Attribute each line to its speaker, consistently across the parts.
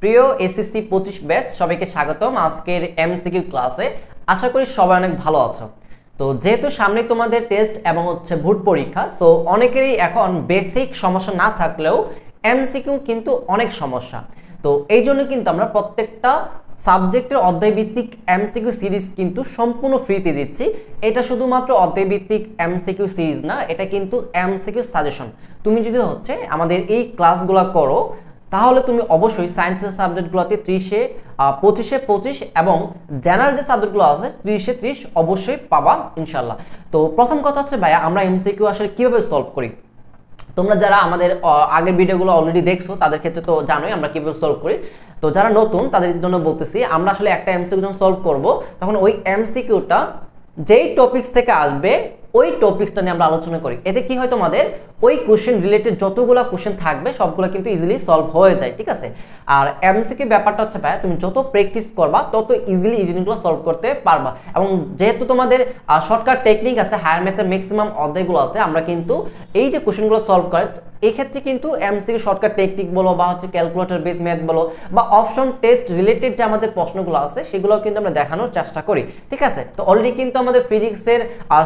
Speaker 1: প্রিয় SSC 25 batch সবাইকে স্বাগতম আজকের এমসিকিউ ক্লাসে। আশা করি সবাই অনেক ভালো আছো। তো যেহেতু সামনে তোমাদের টেস্ট এবং ভোট পরীক্ষা, সো অনেকেরই এখন বেসিক সমস্যা না থাকলেও এমসিকিউ কিন্তু অনেক সমস্যা। তো এই জন্য কিন্তু আমরা প্রত্যেকটা সাবজেক্টের অধ্যায়ভিত্তিক এমসিকিউ সিরিজ কিন্তু সম্পূর্ণ ফ্রিতে দিচ্ছি। এটা শুধুমাত্র অধ্যায়ভিত্তিক এমসিকিউ সিরিজ না, এটা কিন্তু এমসিকিউ সাজেশন। তুমি যদি আমাদের এই ক্লাসগুলো করো তাহলে তুমি অবশ্যই সায়েন্সের সাবজেক্টগুলোতে 30-এ 25 এবং জেনারেল যে সাবজেক্টগুলো আছে 30-এ 30 অবশ্যই পাবা ইনশাল্লাহ। তো প্রথম কথা হচ্ছে ভাইয়া, আমরা এমসিকিউ আসলে কিভাবে সলভ করি। তোমরা যারা আমাদের আগের ভিডিওগুলো অলরেডি দেখছো তাদের ক্ষেত্রে তো জানোই আমরা কিভাবে সলভ করি। তো যারা নতুন তাদের জন্য বলতেছি, আমরা আসলে একটা এমসিকিউ যখন সলভ করব তখন ওই এমসিকিউটা যেই টপিকস থেকে আসবে ওই টপিকসটা নিয়ে আমরা আলোচনা করি। এতে কি হয়, তোমাদের ওই কোশ্চেন রিলেটেড যতগুলো কোশ্চেন থাকবে সবগুলো কিন্তু ইজিলি সলভ হয়ে যায়, ঠিক আছে। আর এমসিকিউ ব্যাপারটা হচ্ছে ভাই, তুমি যত প্র্যাকটিস করবা তত ইজিলি এই জিনিসগুলো সলভ করতে পারবা। এবং যেহেতু তোমাদের শর্টকাট টেকনিক আছে হায়ার ম্যাথের ম্যাক্সিমাম অধ্যায়গুলোতে, আমরা কিন্তু এই যে কোশ্চেনগুলো সলভ করে এই ক্ষেত্রে কিন্তু এমসিকিউ শর্টকাট টেকনিক বলো বা ক্যালকুলেটর বেস ম্যাথ বলো বা অপশন টেস্ট রিলেটেড যে আমাদের প্রশ্নগুলো আছে সেগুলো কিন্তু আমরা দেখানোর চেষ্টা করি, ঠিক আছে। তো অলরেডি কিন্তু আমাদের ফিজিক্সের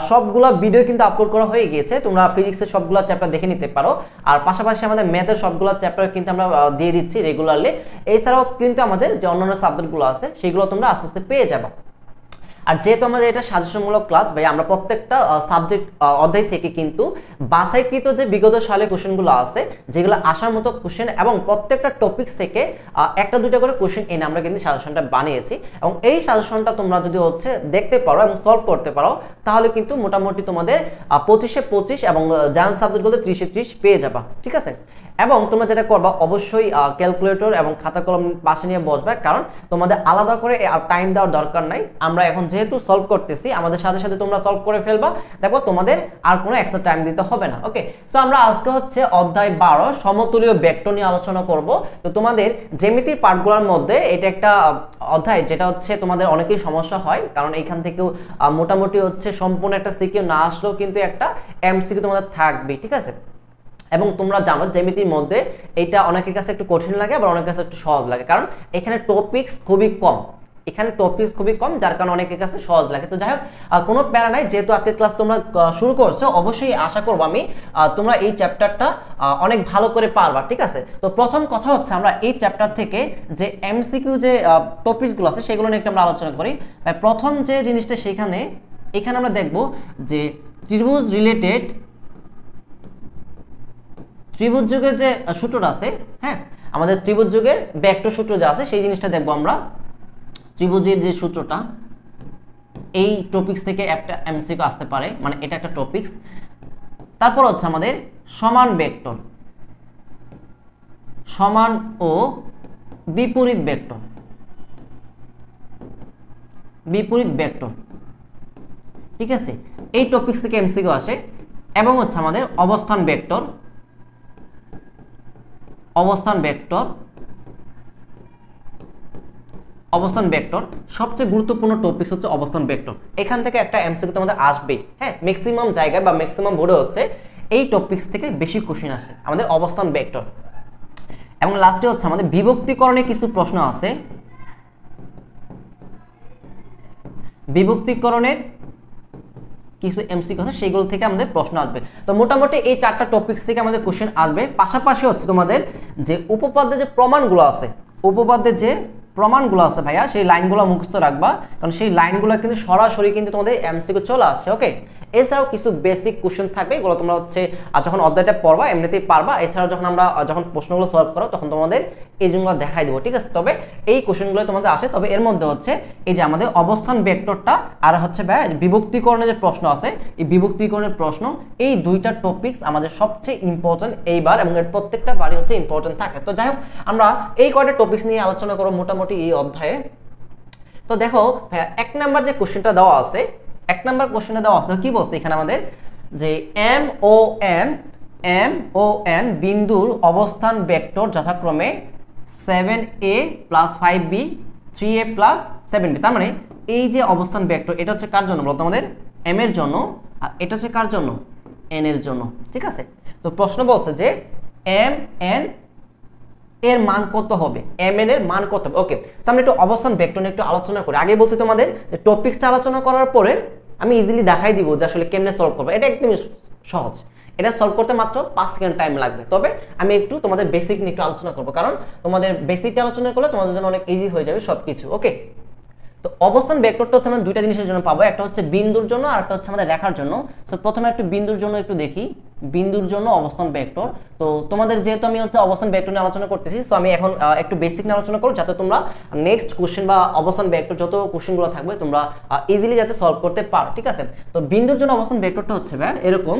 Speaker 1: সবগুলো ভিডিও কিন্তু আপলোড করা হয়ে গিয়েছে, তোমরা ফিজিক্সের সবগুলো চ্যাপ্টার দেখে নিতে পারো। আর পাশাপাশি আমাদের ম্যাথের সবগুলো চ্যাপ্টার কিন্তু আমরা দিয়ে দিচ্ছি রেগুলারলি। এছাড়াও কিন্তু আমাদের যে অন্যান্য সাবজেক্টগুলো আছে সেগুলো তোমরা আস্তে আস্তে পেয়ে যাবে। আর যেহেতু আমাদের এটা সাজেশনমূলক ক্লাস ভাই, আমরা প্রত্যেকটা সাবজেক্ট অধ্যায় থেকে কিন্তু বাছাইকৃত যে বিগত সালে কোশ্চেনগুলো আছে যেগুলো আসার মতো কোশ্চেন এবং প্রত্যেকটা টপিকস থেকে একটা দুটো করে কোশ্চেন এনে আমরা কিন্তু সাজেশনটা বানিয়েছি। এবং এই সাজেশনটা তোমরা যদি দেখতে পারো এবং সলভ করতে পারো তাহলে কিন্তু মোটামুটি তোমাদের 25-এ 25 এবং জেনারেল সাবজেক্টগুলোতে 30-এ 30 পেয়ে যাবা, ঠিক আছে। এবং তোমরা যেটা করবা অবশ্যই ক্যালকুলেটর এবং খাতা কলম পাশে নিয়ে বসবে, কারণ তোমাদের আলাদা করে টাইম দেওয়ার দরকার নাই। আমরা এখন যেহেতু সলভ করতেছি আমাদের সাথে সাথে তোমরা সলভ করে ফেলবা, দেখো তোমাদের আর কোনো এক্সট্রা টাইম দিতে হবে না। ওকে, সো আমরা আজকে অধ্যায় 12 সমতুলীয় ভেক্টর নিয়ে আলোচনা করব। তো তোমাদের জ্যামিতির পার্টগুলোর মধ্যে এটা একটা অধ্যায় যেটা তোমাদের অনেকেই সমস্যা হয়, কারণ এখান থেকেও মোটামুটি সম্পূর্ণ একটা সিকিউ না আসলেও কিন্তু একটা এমসিকিউ তোমাদের থাকবে, ঠিক আছে। এবং তোমরা জানো জ্যামিতির মধ্যে এটা অনেকের কাছে একটু কঠিন লাগে আবার অনেকের কাছে একটু সহজ লাগে, কারণ এখানে টপিকস খুবই কম, যার কারণে অনেকের কাছে সহজ লাগে। তো যাই হোক, কোনো প্যারা নাই, যেহেতু আজকের ক্লাস তোমরা শুরু করছো অবশ্যই আশা করবো আমি তোমরা এই চ্যাপ্টারটা অনেক ভালো করে পারবা, ঠিক আছে। তো প্রথম কথা আমরা এই চ্যাপ্টার থেকে যে এমসিকিউ যে টপিকসগুলো আছে সেগুলো নিয়ে আমরা আলোচনা করি। প্রথম যে জিনিসটা এখানে আমরা দেখব যে ত্রিভুজ রিলেটেড ত্রিভুজ যুগের যে সূত্রটা আছে, হ্যাঁ, আমাদের ত্রিভুজ যুগের ভেক্টর সূত্র যা আছে সেই জিনিসটা দেখবো আমরা। ত্রিভুজের যে সূত্রটা, এই টপিকস থেকে একটা এমসিকিউ আসতে পারে, মানে এটা একটা টপিকস। তারপর আমাদের সমান ভেক্টর, সমান ও বিপরীত ভেক্টর, ঠিক আছে, এই টপিকস থেকে এমসিকিউ আসে। এবং আমাদের অবস্থান ভেক্টর সবচেয়ে গুরুত্বপূর্ণ টপিক অবস্থান ভেক্টর। এখান থেকে একটা এমসিকিউ তোমাদের আসবেই, হ্যাঁ, ম্যাক্সিমাম জায়গায় বা ম্যাক্সিমাম বোর্ডে এই টপিকস থেকে বেশি কোশ্চেন আসে আমাদের অবস্থান ভেক্টর। এবং লাস্টে আমাদের বিভক্তিকরণে কিছু প্রশ্ন আছে, বিভক্তিকরণের কিছু এমসিকিউ আছে সেগুলো থেকে আমাদের প্রশ্ন আসবে। তো মোটামুটি এই চারটা টপিকস থেকে আমাদের কোশ্চেন আসবে। পাশাপাশি তোমাদের যে উপপাদ্যের যে প্রমাণগুলো আছে ভাইয়া, সেই লাইনগুলো মুখস্থ রাখবা, কারণ সেই লাইনগুলো কিন্তু সরাসরি কিন্তু তোমাদের এমসিকিউ চলে আসছে। ওকে, এছাড়াও কিছু বেসিক কোশ্চেন থাকবে, এগুলো তোমরা যখন অধ্যায়টা পড়বা এমনিতেই পারবা। এছাড়াও যখন প্রশ্নগুলো সলভ করো তখন তোমাদের এই জিনিসগুলো দেখাই দেবো, ঠিক আছে। তবে এই কোশ্চেনগুলো তোমাদের আসে, তবে এর মধ্যে এই যে আমাদের অবস্থান ভেক্টরটা আর ভাই বিভক্তিকরণের যে প্রশ্ন আছে, এই বিভক্তিকরণের প্রশ্ন, এই দুইটা টপিকস আমাদের সবচেয়ে ইম্পর্টেন্ট এইবার, এবং এর প্রত্যেকটা বারই ইম্পর্টেন্ট থাকে। তো যাই হোক, আমরা এই কয়টা টপিকস নিয়ে আলোচনা করবো মোটামুটি এই অধ্যায়ে। তো দেখো ভাইয়া, 1 নাম্বার যে কোশ্চেনটা দেওয়া আছে, কি বলছে এখানে আমাদের, যে এম ও এন বিন্দুর অবস্থান ভেক্টর যথাক্রমে 7a + 5b 3a + 7b। তার মানে এই যে অবস্থান ভেক্টর, এটা কার জন্য বলতো, আমাদের এম এর জন্য, আর এটা কার জন্য, এন এর জন্য, ঠিক আছে। তো প্রশ্ন বলছে যে এম এন এর মান কত হবে, mn এর মান কত হবে। ওকে, তো আমরা একটু অবস্থান ভেক্টর নিয়ে একটু আলোচনা করি। আগে বলছি তোমাদের যে টপিকসটা আলোচনা করার পরে আমি ইজিলি দেখাই দিব যে আসলে কেমনে সলভ করবো। এটা একদমই সহজ, এটা সলভ করতে মাত্র 5 সেকেন্ড টাইম লাগবে। তবে আমি একটু তোমাদের বেসিক নিয়ে একটু আলোচনা করবো, কারণ তোমাদের বেসিকটা আলোচনা করলে তোমাদের জন্য অনেক ইজি হয়ে যাবে সবকিছু। ওকে, তো অবস্থান ভেক্টরটা হচ্ছে আমরা দুইটা জিনিসের জন্য পাবো, একটা হচ্ছে বিন্দুর জন্য আর একটা হচ্ছে আমাদের রেখার জন্য। সো প্রথমে একটু বিন্দুর জন্য একটু দেখি, বিন্দুর জন্য অবস্থান ভেক্টর। তো তোমাদের যেহেতু আমি হচ্ছে অবস্থান ভেক্টর নিয়ে আলোচনা করতেছি, সো আমি এখন একটু বেসিক নিয়ে আলোচনা করব, যাতে তোমরা নেক্সট কোশ্চেন বা অবস্থান ভেক্টর যত কোশ্চেনগুলো থাকবে তোমরা ইজিলি যাতে সলভ করতে পারো। ঠিক আছে, তো বিন্দুর জন্য অবস্থান ভেক্টরটা হচ্ছে এরকম,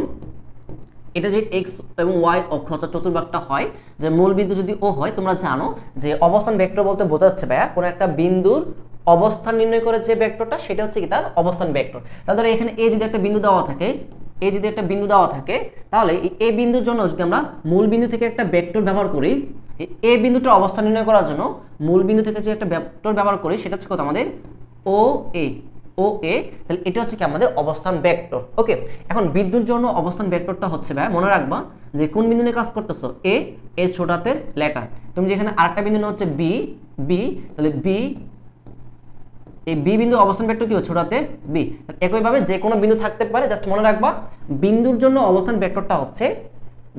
Speaker 1: এটা যে এক্স এবং ওয়াই অক্ষ অর্থাৎ চতুর্ভাগটা হয়, যে মূল বিন্দু যদি ও হয়, তোমরা জানো যে অবস্থান ভেক্টর বলতে বোঝাচ্ছে ভাইয়া কোনো একটা বিন্দুর অবস্থান নির্ণয় করে যে ভেক্টরটা, সেটা হচ্ছে কি তার অবস্থান ভেক্টর। তাহলে এখানে এ যদি একটা বিন্দু দেওয়া থাকে, এ যদি একটা বিন্দু দেওয়া থাকে, তাহলে এই বিন্দুর জন্য যদি আমরা মূল বিন্দু থেকে একটা ভেক্টর ব্যবহার করি, এ বিন্দুটার অবস্থান নির্ণয় করার জন্য মূল বিন্দু থেকে যে একটা ভেক্টর ব্যবহার করি, সেটা হচ্ছে কত আমাদের ও এ, ও এ, তাহলে এটা হচ্ছে কি আমাদের অবস্থান ভেক্টর। ওকে, এখন বিন্দুর জন্য অবস্থান ভেক্টরটা হচ্ছে ভাই মনে রাখবা যে কোন বিন্দু নিয়ে কাজ করতেছো, এ এর ছোট হাতের লেটার। তুমি যেখানে আরেকটা বিন্দু নিয়ে হচ্ছে বি, বি, তাহলে বি, এই বি বিন্দু অবস্থান ভেক্টর কি হবে ছোট হাতের বি। একইভাবে যে কোনো বিন্দু থাকতে পারে, জাস্ট মনে রাখবা বিন্দুর জন্য অবস্থান ভেক্টরটা হচ্ছে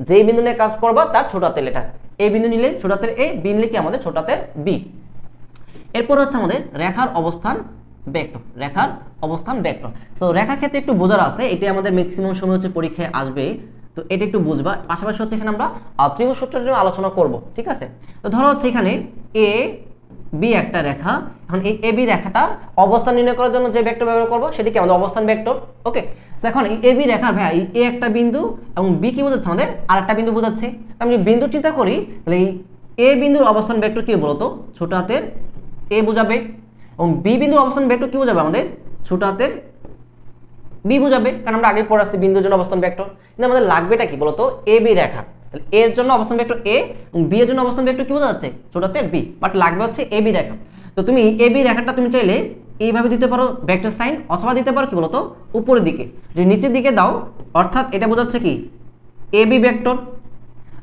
Speaker 1: যেই বিন্দু নিয়ে কাজ করবা তার ছোট হাতের লেটার। এ বিন্দু নিলে ছোট হাতের এ, বি নিলে কি আমাদের ছোট হাতের বি। এরপর হচ্ছে আমাদের রেখার অবস্থান ভেক্টর, রেখার অবস্থান ভেক্টর। সো রেখার ক্ষেত্রে একটু বোঝার আছে, এটা আমাদের ম্যাক্সিমাম সময় হচ্ছে পরীক্ষায় আসবে, তো এটা একটু বুঝবা। পাশাপাশি হচ্ছে এখানে আমরা ত্রিভুজ সূত্রের জন্য আলোচনা করব। ঠিক আছে, তো ধরো হচ্ছে এখানে এ বি একটা রেখা, এখন এই এ বি রেখাটার অবস্থান নির্ণয় করার জন্য যে ভেক্টর ব্যবহার করবো সেটি কি আমাদের অবস্থান ভেক্টর। ওকে, তো এখন এই এ বি রেখার ভাই এ একটা বিন্দু এবং বি কি বোঝাচ্ছে আমাদের আরেকটা বিন্দু বোঝাচ্ছে। আমি যদি বিন্দু চিন্তা করি, তাহলে এই এ বিন্দুর অবস্থান ভেক্টর কি বলতো ছোট হাতের এ বোঝাবে, এবং বি বিন্দুর অবস্থান ভেক্টর কি বোঝাবে আমাদের ছোট হাতের বি বোঝাবে, কারণ আমরা আগে পড়ে আসছি বিন্দুর জন্য অবস্থান ভেক্টর। কিন্তু আমাদের লাগবেটা কি বলতো এ বি রেখা, তাহলে এর জন্য অবস্থান ভেক্টর এ এবং বি এর জন্য অবস্থান ভেক্টর কি বোঝা যাচ্ছে ছোট হাতের বি, বাট লাগবে হচ্ছে এ বি রেখা। তো তুমি এ বি রেখাটা তুমি চাইলে এইভাবে দিতে পারো ভেক্টর সাইন, অথবা দিতে পারো কি বলতো উপরের দিকে। যদি নিচের দিকে দাও অর্থাৎ এটা বোঝাচ্ছে কি এ বি ভেক্টর,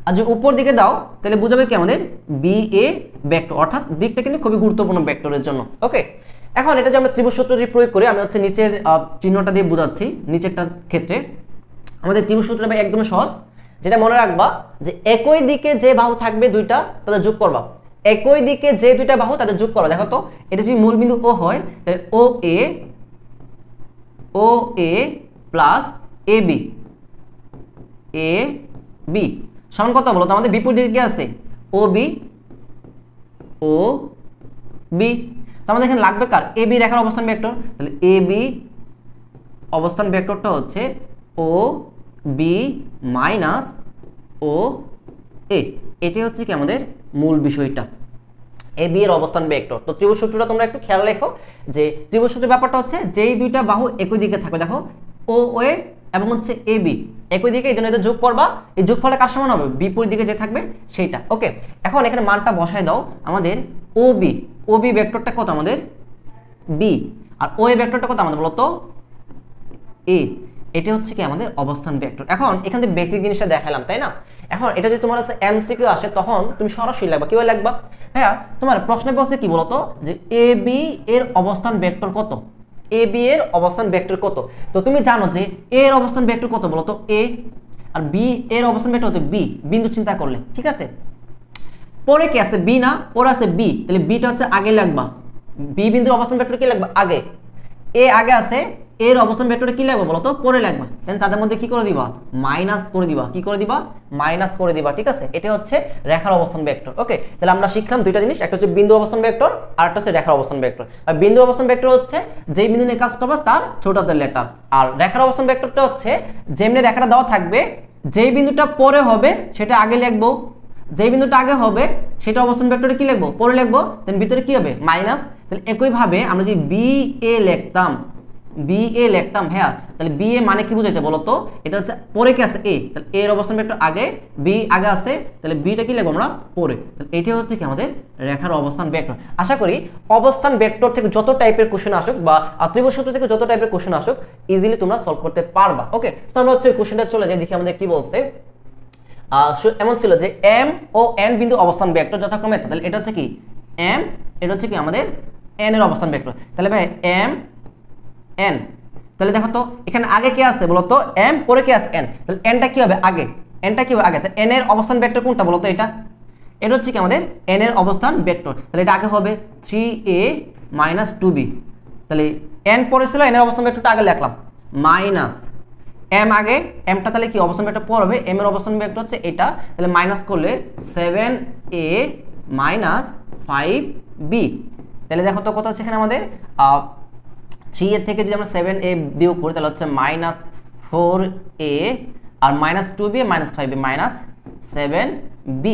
Speaker 1: আর যদি উপর দিকে দাও তাহলে বুঝাবে কি আমাদের বি এ ভেক্টর, অর্থাৎ দিকটা কিন্তু খুবই গুরুত্বপূর্ণ ভেক্টরের জন্য। ওকে, এখন এটা যে আমরা ত্রিভুজ সূত্র যদি প্রয়োগ করি, আমি হচ্ছে নিচের চিহ্নটা দিয়ে বোঝাচ্ছি। নিচেরটার ক্ষেত্রে আমাদের ত্রিভুজ সূত্রটা একদম সহজ, যেটা মনে রাখবা যে একই দিকে যে বাহু থাকবে দুইটা তাদের যোগ করবা, একই দিকে যে দুইটা বাহু তাদের যোগ করবা। দেখো তো এটা যদি মূল বিন্দু ও হয়, তাহলে ও এ plus A B, A B সমান কত বলো তো আমাদের বিপরীত দিকে কি আছে ও বি, ও বি। তো আমাদের এখানে লাগবে কার এ বি রেখার অবস্থান ভেক্টর, তাহলে এ বি অবস্থান ভেক্টরটা হচ্ছে ও বি মাইনাস ও এ, এটাই হচ্ছে কি আমাদের মূল বিষয়টা এ বি এর অবস্থান ভেক্টর। তো ত্রিভুজ সূত্রটা তোমরা একটু খেয়াল রেখো যে ত্রিভুজ সূত্রের ব্যাপারটা হচ্ছে যেই দুইটা বাহু একই দিকে থাকবে, দেখো ও এ এবং হচ্ছে এ বি একই দিকে, এই জন্য এদের যোগ করবা, এই যোগফলটা কার সমান হবে বিপরীত দিকে যে থাকবে সেইটা। ওকে, এখন এখানে মানটা বসায় দাও, আমাদের ও বি ভেক্টরটা কত আমাদের বি, আর ও এ ভেক্টরটা কত আমাদের বলতো এ, এটা হচ্ছে কি আমাদের অবস্থান ভেক্টর। এখন এখান থেকে বেসিক জিনিসটা দেখালাম তাই না, এখন এটা যদি তোমার হচ্ছে এমসিকিউ আসে তখন তুমি সরাসরি লাগবা, কিভাবে লাগবা হ্যাঁ তোমার প্রশ্নে বলছে কি বলতো যে এ বি এর অবস্থান ভেক্টর কত, এ বি এর অবস্থান ভেক্টর কত। তো তুমি জানো যে এ এর অবস্থান ভেক্টর কত বলতো এ, আর বি এর অবস্থান ভেক্টর হতো বি, বিন্দু চিন্তা করলে। ঠিক আছে, পরে কি আছে বি না, পরে আছে বি, তাহলে বিটা হচ্ছে আগে লাগবা, বি বিন্দুর অবস্থান ভেক্টর কি লাগবে আগে, এ আগে আছে, এর অবস্থান ভেক্টরে কি লাগবে বলতো পরে লাগবে, দেন তাদের মধ্যে কি করে দিবা মাইনাস করে দিবা, কি করে দিবা মাইনাস করে দিবা। ঠিক আছে, এটা হচ্ছে রেখার অবস্থান ভেক্টর। ওকে, তাহলে আমরা শিখলাম দুইটা জিনিস, একটা হচ্ছে বিন্দু অবস্থান ভেক্টর আর একটা হচ্ছে রেখার অবস্থান ভেক্টর। আর বিন্দু অবস্থান ভেক্টর হচ্ছে যেই বিন্দু নিয়ে কাজ করবে তার ছোট হাতের লেটার, আর রেখার অবস্থান ভেক্টরটা হচ্ছে যেমনি রেখাটা দেওয়া থাকবে যেই বিন্দুটা পরে হবে সেটা আগে লিখবো, যেই বিন্দুটা আগে হবে সেটা অবস্থান ভেক্টরে কি লিখবো পরে লিখবো, দেন ভিতরে কি হবে মাইনাস। তাহলে একইভাবে আমরা যদি বি এ লিখতাম, বি এ লিখতাম হ্যাঁ, তাহলে বি এ মানে কি বুঝাইতে বলতো এটা হচ্ছে পরে কি আছে এ, তাহলে এর অবস্থান ভেক্টর আগে, বি আগে আছে, তাহলে বিটা কি লিখবো আমরা পরে। তাহলে এটা হচ্ছে কি আমাদের রেখার অবস্থান ভেক্টর। আশা করি অবস্থান ভেক্টর থেকে যত টাইপের কোশ্চেন আসুক বা ত্রিভুজ সূত্র থেকে যত টাইপের কোশ্চেন আসুক ইজিলি তোমরা সলভ করতে পারবা। ওকে, তো আমরা হচ্ছে কোশ্চেনটা চলে যাই, দেখি আমাদের কি বলছে। এমন ছিল যে এম ও এন বিন্দু অবস্থান ভেক্টর যথাক্রমে, তাহলে এটা হচ্ছে কি এম, এটা হচ্ছে কি আমাদের এন এর অবস্থান ভেক্টর। তাহলে ভাই এম এন, তাহলে দেখো তো এখানে আগে কি আছে বলো তো, এম, পরে কি আছে এন, তাহলে এনটা কি হবে আগে, এনটা কি হবে আগে, তাহলে এন এর অবস্থান ভেক্টর কোনটা বলো তো, এটা হচ্ছে কি আমাদের এন এর অবস্থান ভেক্টর। তাহলে এটা আগে হবে 3a - 2b, তাহলে এন পরে ছিল, এন এর অবস্থান ভেক্টরটা আগে লিখলাম, মাইনাস এম আগে, এমটা তাহলে কি অবস্থান ভেক্টর পর হবে, এম এর অবস্থান ভেক্টর হচ্ছে এটা, তাহলে মাইনাস করলে 7a - 5b, তাহলে দেখো তো কত হচ্ছে এখানে আমাদের 3 এর থেকে যদি আমরা 7a বিয়োগ করি তাহলে হচ্ছে -4a আর -2b -5b -7b,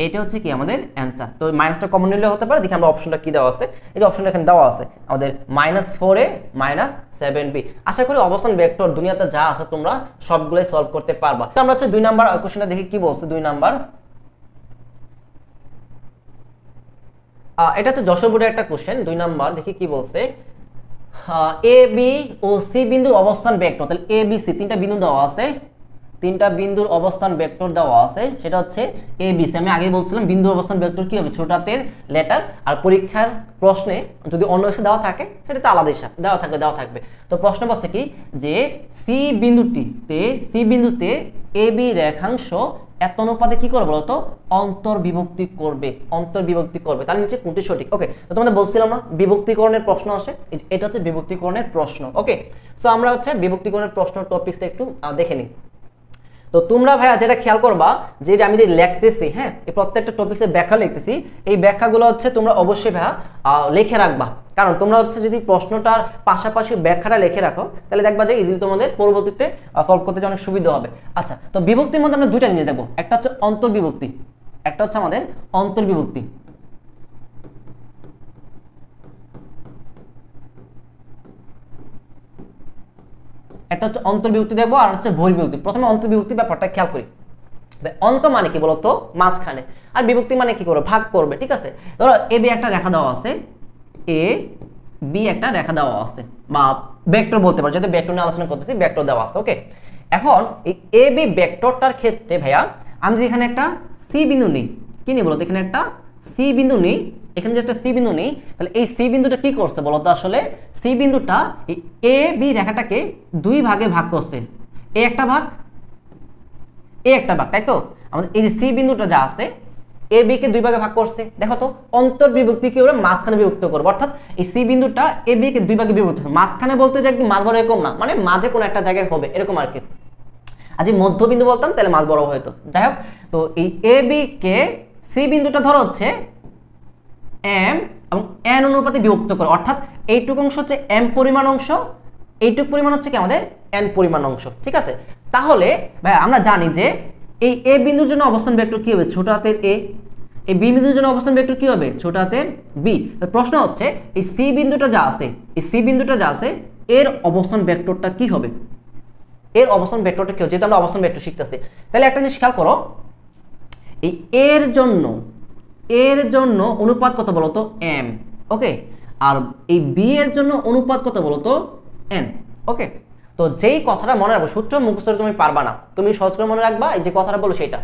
Speaker 1: এটা হচ্ছে কি আমাদের অ্যান্সার। তো মাইনাসটা কমন নিলে হতে পারে, দেখি আমরা অপশনটা কি দেওয়া আছে, এই যে অপশনটা এখানে দেওয়া আছে আমাদের -4a -7b। আশা করি অবস্থান ভেক্টর দুনিয়াতে যা আছে তোমরা সবগুলোই সলভ করতে পারবা। আমরা হচ্ছে 2 নাম্বার কোশ্চেনটা দেখি কি বলছে। 2 নাম্বার, এটা হচ্ছে যশোর বোর্ডের একটা কোশ্চেন। 2 নাম্বার দেখি কি বলছে, এ বি ও সি বিন্দুর অবস্থান ভেক্টর, তাহলে এ বি সি তিনটা বিন্দু দেওয়া আছে, তিনটা বিন্দুর অবস্থান ভেক্টর দেওয়া আছে, সেটা হচ্ছে এ বি সি। আমি আগে বলছিলাম বিন্দুর অবস্থান ভেক্টর কি হবে, ছোট হাতের লেটার, আর পরীক্ষার প্রশ্নে যদি অন্য কিছু দেওয়া থাকে সেটাতে আলাদা দেওয়া থাকবে। তো প্রশ্ন বলছে কি যে সি বিন্দুতে এ বি রেখাংশ এত অনুপাতে কি করবে বলতো, অন্তর্বিভক্তি করবে, তার নিচে কোনটি সঠিক। ওকে, তো তোমাদের বলছিলাম না বিভক্তিকরণের প্রশ্ন আসে, এটা হচ্ছে বিভক্তিকরণের প্রশ্ন। ওকে, সো আমরা হচ্ছে বিভক্তিকরণের প্রশ্ন টপিকসটা একটু দেখে নিই। তো তোমরা ভাইয়া যেটা খেয়াল করবা যে আমি যে লিখতেছি, হ্যাঁ, এই প্রত্যেকটা টপিক্সের ব্যাখ্যা লিখতেছি, এই ব্যাখ্যাগুলো হচ্ছে তোমরা অবশ্যই ভাইয়া লিখে রাখবা, কারণ তোমরা হচ্ছে যদি প্রশ্নটার পাশাপাশি ব্যাখ্যাটা লিখে রাখো তাহলে দেখবা যে ইজিলি তোমাদের পরবর্তীতে সলভ করতে অনেক সুবিধা হবে। আচ্ছা, তো বিভক্তির মধ্যে আমরা দুইটা জিনিস দেখবো, একটা হচ্ছে অন্তর্বিভক্তি, একটা হচ্ছে আমাদের অন্তর্বিভক্তি। একটা হচ্ছে অন্তর্বিভক্তি দেখবো, আর হচ্ছে বহির্বিভক্তি। প্রথমে অন্তর্বিভক্তি ব্যাপারটা খেয়াল করি। অন্ত মানে কি বলতো, মাঝখানে, আর বিভক্তি মানে কি করবে, ভাগ করবে। ঠিক আছে, ধরো এ বি একটা রেখা দেওয়া আছে, এ বি একটা রেখা দেওয়া আছে, বা ভেক্টর বলতে পারো, যেহেতু ভেক্টর নিয়ে আলোচনা করতেছি, ভেক্টর দেওয়া আছে। ওকে, এখন এই এ বি ভেক্টরটার ক্ষেত্রে ভাইয়া আমি যদি এখানে একটা সি বিন্দু নিই, কি নিই বলতো, এখানে একটা সি বিন্দু নিই, এখানে যে একটা সি বিন্দু নেই, তাহলে এই সি বিন্দুটা কি করছে বলতো, আসলে সি বিন্দুটা এই এ বি রেখাটাকে দুই ভাগে ভাগ করছে, এ একটা ভাগ, তাই তো। আমাদের এই যে সি বিন্দুটা যা আছে এ বি কে দুই ভাগে ভাগ করছে, দেখো তো অন্তর্বিভক্তিকে ওরা মাঝখানে বিভক্ত করবে, অর্থাৎ এই সি বিন্দুটা এ বি কে দুই ভাগে বিভক্ত করছে, মাঝখানে বলতে যে একদম মাঝ বড় এরকম না, মানে মাঝে কোনো একটা জায়গায় হবে এরকম আর কি। আর যে মধ্যবিন্দু বলতাম তাহলে মাঝ বড় হয়তো, যাই হোক। তো এই এ বি কে সি বিন্দুটা ধরো হচ্ছে এম এবং এন অনুপাতে বিভক্ত করে, অর্থাৎ এইটুকু অংশ হচ্ছে এম পরিমাণ অংশ, এইটুকু পরিমাণ হচ্ছে কি আমাদের এন পরিমাণ অংশ। ঠিক আছে, তাহলে ভাই আমরা জানি যে এই এ বিন্দুর জন্য অবস্থান ভেক্টর কি হবে, ছোট হাতের এ, এই বি বিন্দুর জন্য অবস্থান ভেক্টর কি হবে, ছোট হাতের বি। প্রশ্ন হচ্ছে এই সি বিন্দুটা যা আছে, এই সি বিন্দুটা যা আছে এর অবস্থান ভেক্টরটা কি হবে, এর অবস্থান ভেক্টরটা কি হবে, যেহেতু আমরা অবস্থান ভেক্টর শিখতেছি। তাহলে একটা জিনিস খেয়াল করো, এই এর জন্য অনুপাত কত বলতো, এম। ওকে, আর এই বি এর জন্য অনুপাত কত বলতো, এন। ওকে, তো যেই কথাটা মনে রাখবো, সূত্র মুখস্থ তুমি পারবা না, তুমি সহজ করে মনে রাখবা, এই যে কথাটা বলো সেটা,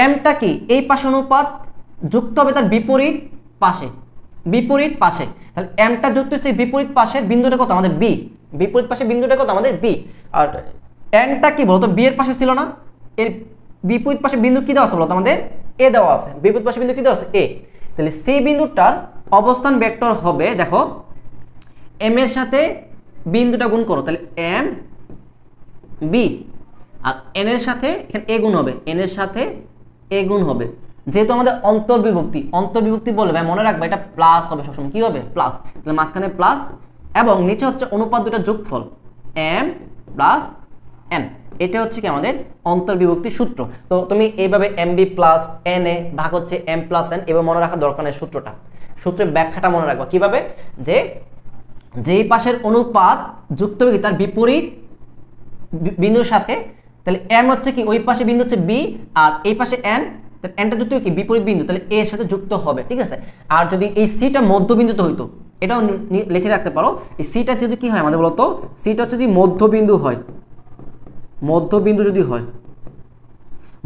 Speaker 1: এমটা কি এই পাশে অনুপাত যুক্ত হবে তার বিপরীত পাশে, তাহলে এমটা যুক্ত হচ্ছে বিপরীত পাশের বিন্দুটা কত আমাদের বি, বিপরীত পাশে বিন্দুটা কত আমাদের বি, আর এনটা কি বলতো বি এর পাশে ছিল না, এর বিপরীত পাশে বিন্দু কি দেওয়া আছে বলতো আমাদের এ দেওয়া আছে, বিপরীত পাশে বিন্দু কি দেওয়া আছে এ। তাহলে সি বিন্দুটার অবস্থান ভেক্টর হবে, দেখো এম এর সাথে বিন্দুটা গুণ করো, তাহলে এম বি, আর এন এর সাথে এখানে এ গুণ হবে, এন এর সাথে এ গুণ হবে, যেহেতু আমাদের অন্তর্বিভক্তি বললে ভাই মনে রাখবে এটা প্লাস হবে সবসময়, কি হবে প্লাস, তাহলে মাঝখানে প্লাস এবং নিচে হচ্ছে অনুপাত দুটা যোগফল এম প্লাস এন, এটা হচ্ছে কি আমাদের অন্তর্বিভক্তি সূত্র। তো তুমি এইভাবে M B plus N A ভাগ হচ্ছে এম প্লাস এন, এবার মনে রাখা দরকার নেই সূত্রটা, সূত্রের ব্যাখ্যাটা মনে রাখবা কিভাবে, যে যেই পাশের অনুপাত যুক্ত হবে তার বিপরীত বিন্দুর সাথে, তাহলে এম হচ্ছে কি ওই পাশে বিন্দু হচ্ছে বি, আর এই পাশে এন, তাহলে এনটা যুক্ত হবে কি বিপরীত বিন্দু, তাহলে এর সাথে যুক্ত হবে। ঠিক আছে, আর যদি এই সিটা মধ্যবিন্দুতে হইতো, এটাও লিখে রাখতে পারো, এই সিটা যদি কি হয় আমাদের বলতো, সিটা যদি মধ্যবিন্দু যদি হয়,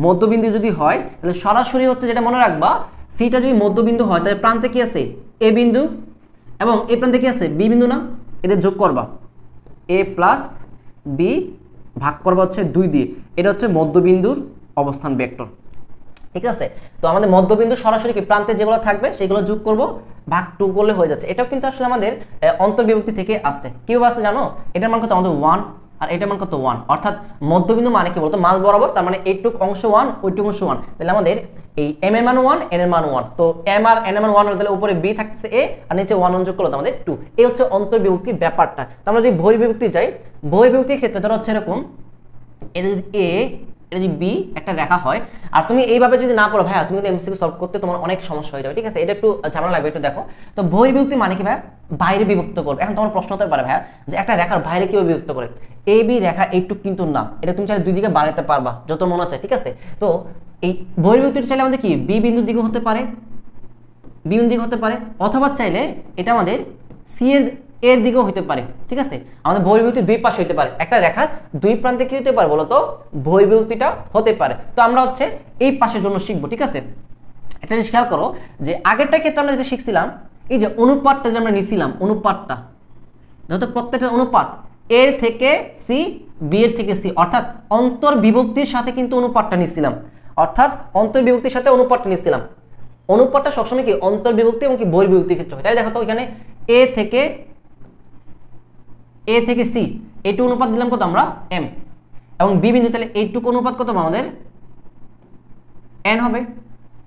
Speaker 1: মধ্যবিন্দু যদি হয় তাহলে সরাসরি হচ্ছে যেটা মনে রাখবা, সিটা যদি মধ্যবিন্দু হয় তাহলে প্রান্তে কি আছে এ বিন্দু এবং এই প্রান্তে কি আছে বি বিন্দু না, এদের যোগ করবা এ প্লাস বি ভাগ করবা হচ্ছে 2 দিয়ে, এটা হচ্ছে মধ্যবিন্দুর অবস্থান ভেক্টর। ঠিক আছে, তো আমাদের মধ্যবিন্দু সরাসরি কি প্রান্তে যেগুলো থাকবে সেগুলো যোগ করব, ভাগ 2 করলে হয়ে যাচ্ছে। এটাও কিন্তু আসলে আমাদের অন্তর্বিভক্তি থেকে আসছে। কিভাবে আসছে জানো, এটার মান কত আমাদের 1 আর এটার মান কত 1, অর্থাৎ মধ্যবিন্দু মানে কি বলতো মাঝ বরাবর, তার মানে এইটুক অংশ 1 ওইটুক অংশ 1, তাহলে আমাদের এই এম এর মান 1 এন এর মান 1, তো এম আর এন এর মান 1 হলে তাহলে উপরে বি থাকতেছে এ আর নিচে 1 যোগ করলে আমাদের 2। এই হচ্ছে অন্তর্বিভক্তির ব্যাপারটা। তো আমরা যদি বহির্বিভক্তি যাই, বহির্বিভক্তির ক্ষেত্রে ধরো হচ্ছে এরকম, এটা যদি এ এটা যদি বি একটা রেখা হয়, আর তুমি এইভাবে যদি না পড়ো ভাইয়া তুমি কিন্তু এমসিকিউ সলভ করতে তোমার অনেক সমস্যা হয়ে যাবে। ঠিক আছে, এটা একটু ঝামেলা লাগবে, একটু দেখো। তো বহির্বিভক্তি মানে কি ভাইয়া, বাইরে বিভক্ত করবে। এখন তোমার প্রশ্ন হতে পারে ভাইয়া যে একটা রেখার বাইরে কিভাবে বিভক্ত করে, এ বি রেখা এইটুক কিন্তু না, এটা তুমি চাইলে দুই দিকে বাড়াতে পারবা যত মনে চায়। ঠিক আছে, তো এই বহির্বিভক্তিটা চাইলে আমাদের কি বি বিন্দুর দিকে হতে পারে, বি বিন্দুর দিকে হতে পারে, অথবা চাইলে এটা আমাদের সি এর দিকেও হতে পারে। ঠিক আছে, আমাদের বহির্বিভক্তি দুই পাশে হতে পারে, একটা রেখার দুই প্রান্তে কি হতে পারে বলতো বহির্বিভক্তিটা হতে পারে। তো আমরা হচ্ছে এই পাশের জন্য শিখবো। ঠিক আছে, একটা জিনিস খেয়াল করো যে আগেরটা ক্ষেত্রে আমরা যেটা শিখছিলাম, এই যে অনুপাতটা যে আমরা নিছিলাম, অনুপাতটা যেহেতু প্রত্যেকটা অনুপাত এর থেকে সি বি এর থেকে সি, অর্থাৎ অন্তর্বিভক্তির সাথে কিন্তু অনুপাতটা নিছিলাম, অর্থাৎ অন্তর্বিভক্তির সাথে অনুপাতটা নিছিলাম। অনুপাতটা সবসময় কি অন্তর্বিভক্তি এবং কি বহির্বিভক্তির ক্ষেত্রে হয়। তাই দেখো তো এখানে এ থেকে সি এইটুকু অনুপাত দিলাম কত আমরা এম, এবং বি বিন্দু তাহলে এইটুকু অনুপাত কত আমাদের এন হবে।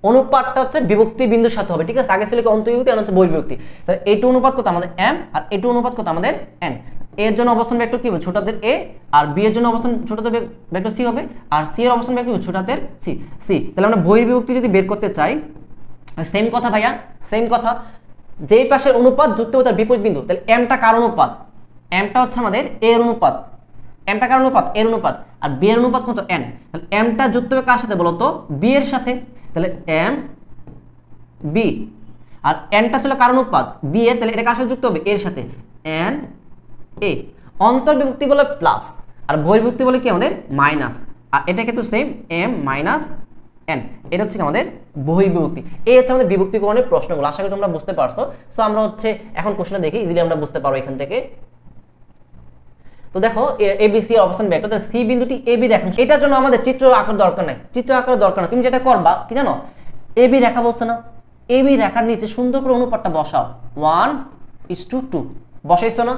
Speaker 1: অনুপাতটা হচ্ছে বিভক্তি বিন্দুর সাথে হবে। ঠিক আছে, আগে ছিল কি অন্তর্বিভক্তি, এখন হচ্ছে বহির্বিভক্তি। তাহলে এইটুকু অনুপাত কত আমাদের এম আর এইটুকু অনুপাত কত আমাদের এন। এর জন্য অবস্থান ভেক্টর কি হবে ছোটদের এ, আর বি এর জন্য অবস্থান ছোটদের ভেক্টর সি হবে, আর সি এর অবস্থান ভেক্টর ছোটদের সি সি। তাহলে আমরা বহির্বিভক্তি যদি বের করতে চাই, সেম কথা ভাইয়া, সেম কথা, যেই পাশের অনুপাত যুক্ত হবে তার বিপরীত বিন্দু। তাহলে এমটা কার অনুপাত, এমটা হচ্ছে আমাদের এর অনুপাত, এমটা কার অনুপাত এর অনুপাত, আর বি এর অনুপাত কত এন। তাহলে এমটা যুক্ত হবে কার সাথে বলতো বি এর সাথে, তাহলে এম বি, আর এনটা ছিল কার অনুপাত বি এর, তাহলে এটা কার সাথে যুক্ত হবে এর সাথে এন এ। অন্তর্বিভক্তি বলে প্লাস আর বহির্বিভক্তি বলে কি আমাদের মাইনাস, আর এটা কিন্তু সেম এম মাইনাস এন, এটা হচ্ছে আমাদের বহির্বিভক্তি। এই হচ্ছে আমাদের বিভক্তিকরণের প্রশ্নগুলো, আশা করি তোমরা বুঝতে পারছো। সো আমরা হচ্ছে এখন কোশ্চেনটা দেখি, ইজিলি আমরা বুঝতে পারবো এখান থেকে। তো দেখো এবিসি এর অবস্থান ভেক্টর, তো সি বিন্দুটি এবি রেখা, এটার জন্য আমাদের চিত্র আঁকার দরকার নাই, চিত্র আঁকার দরকার না। তুমি যেটা করবা কি জানো, এবি রেখা বলছে না, এবি রেখার নিচে সুন্দর করে অনুপাতটা বসাও 1:2 বসাইছো না,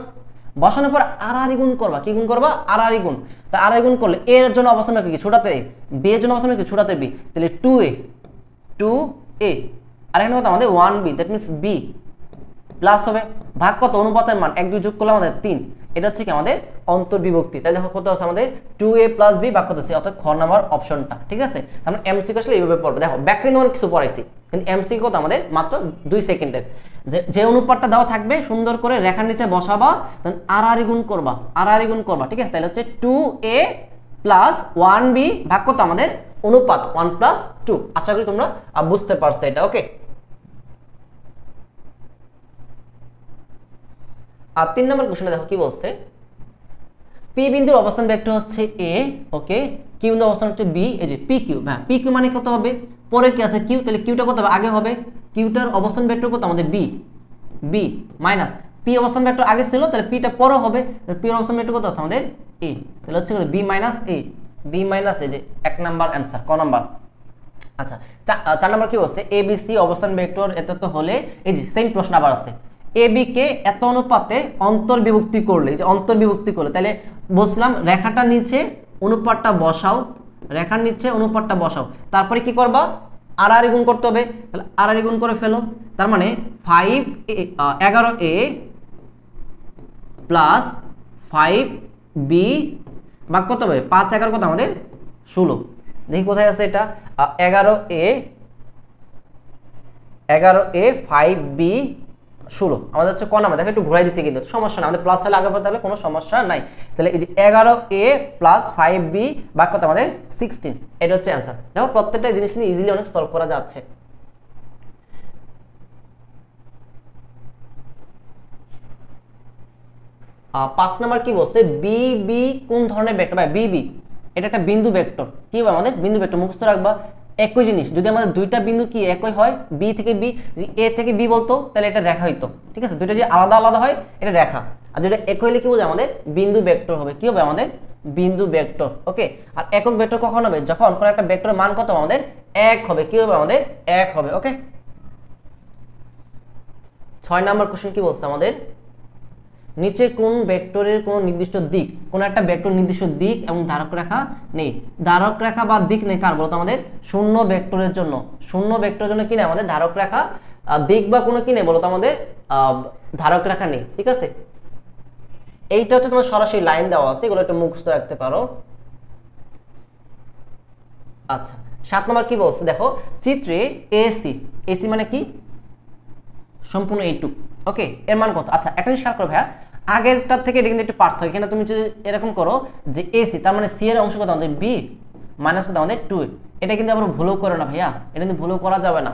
Speaker 1: বসানোর পর আড়াআড়ি গুণ করবা। কি গুণ করবা, আড়াআড়ি গুণ। তা আড়াআড়ি গুণ করলে এর জন্য অবস্থান ভেক্টর কি ছোটাতে এ, বি এর জন্য অবস্থান ভেক্টর ছোটাতে বি, তাহলে 2a আর এখানে কত আমাদের 1b, that means B plus হবে ভাগ কত অনুপাতের মান 1 2 যোগ করলে আমাদের 3, এটা হচ্ছে কি আমাদের অন্তর্বিভক্তি। তাই দেখো কত আছে আমাদের 2a + b ভাগ কত আছে, অর্থাৎ খ নাম্বার অপশনটা। ঠিক আছে, আমরা এমসিকিউ আসলে এইভাবে পড়বো। দেখো ব্যাখ্যা নিয়ে কিছু পড়াইছি, কিন্তু এমসিকিউ কত আমাদের মাত্র 2 সেকেন্ডের। যে অনুপাতটা দেওয়া থাকবে সুন্দর করে রেখার নিচে বসাবা, দেন আড়াআড়ি গুণ করবা, আড়াআড়ি গুণ করবা। ঠিক আছে, তাহলে হচ্ছে 2a + 1b ভাগ কত আমাদের অনুপাত 1 + 2। আশা করি তোমরা বুঝতে পারছো এটা। ওকে, আর 3 নম্বর কোশ্চেনে দেখো কি বলছে, পি বিন্দুর অবস্থান ভেক্টর হচ্ছে এ, ওকে, কিউ বিন্দুর অবস্থান হচ্ছে বি, এই যে পি কিউ। হ্যাঁ, পি কিউ মানে কত হবে, পরে কি আছে কিউ, তাহলে কিউটা কত হবে আগে হবে, কিউটার অবস্থান ভেক্টর কত আমাদের বি, বি মাইনাস পি অবস্থান ভেক্টর আগে ছিল, তাহলে পিটা পরে হবে, তাহলে পি এর অবস্থান ভেক্টর কত আছে আমাদের এ, তাহলে হচ্ছে বি মাইনাস এ, বি মাইনাস এ, যে 1 নাম্বার অ্যান্সার, ক নাম্বার। আচ্ছা, 4 নাম্বার কি বলছে, এ বি সি অবস্থান ভেক্টর এত তো হলে, এই যে সেম প্রশ্ন আবার আছে, এ বি কে এত অনুপাতে অন্তর্বিভক্তি করলে, যে অন্তর্বিভক্তি করলে, তাহলে বলছিলাম রেখাটা নিচে অনুপাতটা বসাও, রেখার নিচে অনুপাতটা বসাও, তারপরে কি করবা আড়াআড়ি গুণ করতে হবে, তাহলে আড়াআড়ি গুণ করে ফেলো। তার মানে 11a প্লাস 5b ভাগ কত হবে 5 11 কত আমাদের 16। দেখি কোথায় আছে এটা, 11a 5b 16 আমাদের হচ্ছে ক নাম্বার। দেখো একটু ঘুরাই দিচ্ছি, কিন্তু সমস্যা না, আমাদের প্লাস হলে আগে পড়তে হলে কোনো সমস্যা নাই। তাহলে এই যে 11a + 5b ভাগ কত আমাদের 16, এটা হচ্ছে অ্যান্সার। দেখো প্রত্যেকটা জিনিস কিন্তু ইজিলি অনেক সলভ করা যাচ্ছে। 5 নাম্বার কি বলছে, বিবি কোন ধরনের ভেক্টর, ভাই বিবি এটা একটা বিন্দু ভেক্টর। কি হবে আমাদের বিন্দু ভেক্টর, মুখস্থ রাখবা। একই জিনিস যদি আমাদের দুইটা বিন্দু কি একই হয়, বি থেকে বি, এ থেকে বি বলতো তাহলে এটা রেখা হইতো, ঠিক আছে। দুইটা যদি আলাদা আলাদা হয় এটা রেখা, আর যেটা একই হলে কি বলছে আমাদের বিন্দু ভেক্টর হবে। কি হবে আমাদের বিন্দু ভেক্টর। ওকে, আর একক ভেক্টর কখন হবে, যখন কোনো একটা ভেক্টরের মান কত আমাদের এক হবে। কি হবে আমাদের এক হবে। ওকে, 6 নাম্বার কোশ্চেন কি বলছে আমাদের, নিচে কোন ভেক্টরের কোন নির্দিষ্ট দিক, কোন একটা ভেক্টর নির্দিষ্ট দিক এবং ধারক রেখা নেই। ধারক রেখা বা দিক নেই কার বলতো আমাদের শূন্য ভেক্টরের জন্য। শূন্য ভেক্টরের জন্য কি নেই আমাদের ধারক রেখা, দিক বা কোনো কি নেই বলতো আমাদের ধারক রেখা নেই, ঠিক আছে। এইটা হচ্ছে তোমার সরাসরি লাইন দেওয়া আছে, এগুলো একটু মুখস্থ রাখতে পারো। আচ্ছা, 7 নম্বর কি বলছে দেখো, চিত্রে এসি, এসি মানে কি সম্পূর্ণ এইটুক। ওকে, এর মান কত। আচ্ছা, একটা জিনিস খেয়াল করো ভাইয়া, আগেরটার থেকে এটা কিন্তু একটু পার্থক্য। এখানে তুমি যদি এরকম করো যে এসি তার মানে সি এর অংশ কত আমাদের বি মাইনাস কত আমাদের 2, এটা কিন্তু আবার ভুলও করে না ভাইয়া, এটা কিন্তু ভুলও করা যাবে না,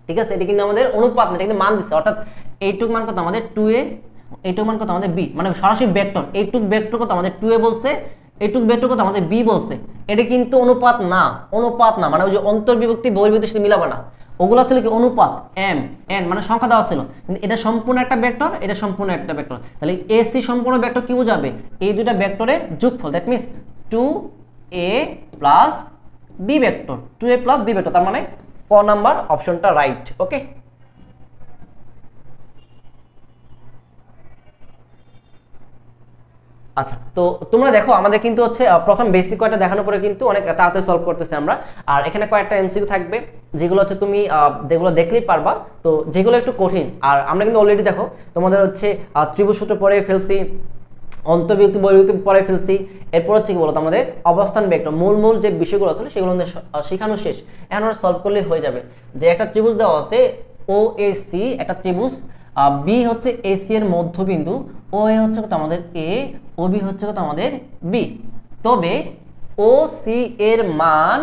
Speaker 1: ঠিক আছে। এটা কিন্তু আমাদের অনুপাত না, এটা কিন্তু মান দিচ্ছে, অর্থাৎ এইটুক মান কত আমাদের 2a, এইটুক মান কত আমাদের বি, মানে সরাসরি ভেক্টর। এইটুক ভেক্টর কত আমাদের 2a বলছে, এইটুক ভেক্টর কত আমাদের বি বলছে। এটা কিন্তু অনুপাত না, অনুপাত না, মানে ওই যে অন্তর্বিভক্তি বহির্বিভক্তির সাথে মিলাবে না, ওগুলো ছিল কি অনুপাত এম এন, মানে সংখ্যা দেওয়া ছিল। কিন্তু এটা সম্পূর্ণ একটা ভেক্টর, এটা সম্পূর্ণ একটা ভেক্টর, তাহলে এসি সম্পূর্ণ ভেক্টর কি বোঝাবে, এই দুইটা ভেক্টরের যোগফল। That means 2a plus B vector, 2a plus B vector, তার মানে ক নাম্বার অপশনটা রাইট। ওকে, আচ্ছা, তো তোমরা দেখো আমাদের কিন্তু হচ্ছে প্রথম বেসিক কয়টা দেখানোর পরে কিন্তু অনেক তাড়াতাড়ি সলভ করতেছি আমরা। আর এখানে কয়েকটা এমসিকিউ থাকবে যেগুলো হচ্ছে তুমি যেগুলো দেখলেই পারবা, তো যেগুলো একটু কঠিন। আর আমরা কিন্তু অলরেডি দেখো তোমাদের হচ্ছে ত্রিভুজ সূত্র পরে ফেলছি, অন্তর্বিভক্তি বহির্বিভক্তি পরে ফেলছি, এরপর হচ্ছে কি বলতো আমাদের অবস্থান ভেক্টর, মূল মূল যে বিষয়গুলো আছে সেগুলো আমাদের শেখানো শেষ। এখন আমরা সলভ করলেই হয়ে যাবে। যে একটা ত্রিভুজ দেওয়া আছে ও এ সি, একটা ত্রিভুজ, বি হচ্ছে এসি এর মধ্যবিন্দু, ও এ হচ্ছে কত আমাদের এ, ও বি হচ্ছে কত আমাদের বি, তবে ও সি এর মান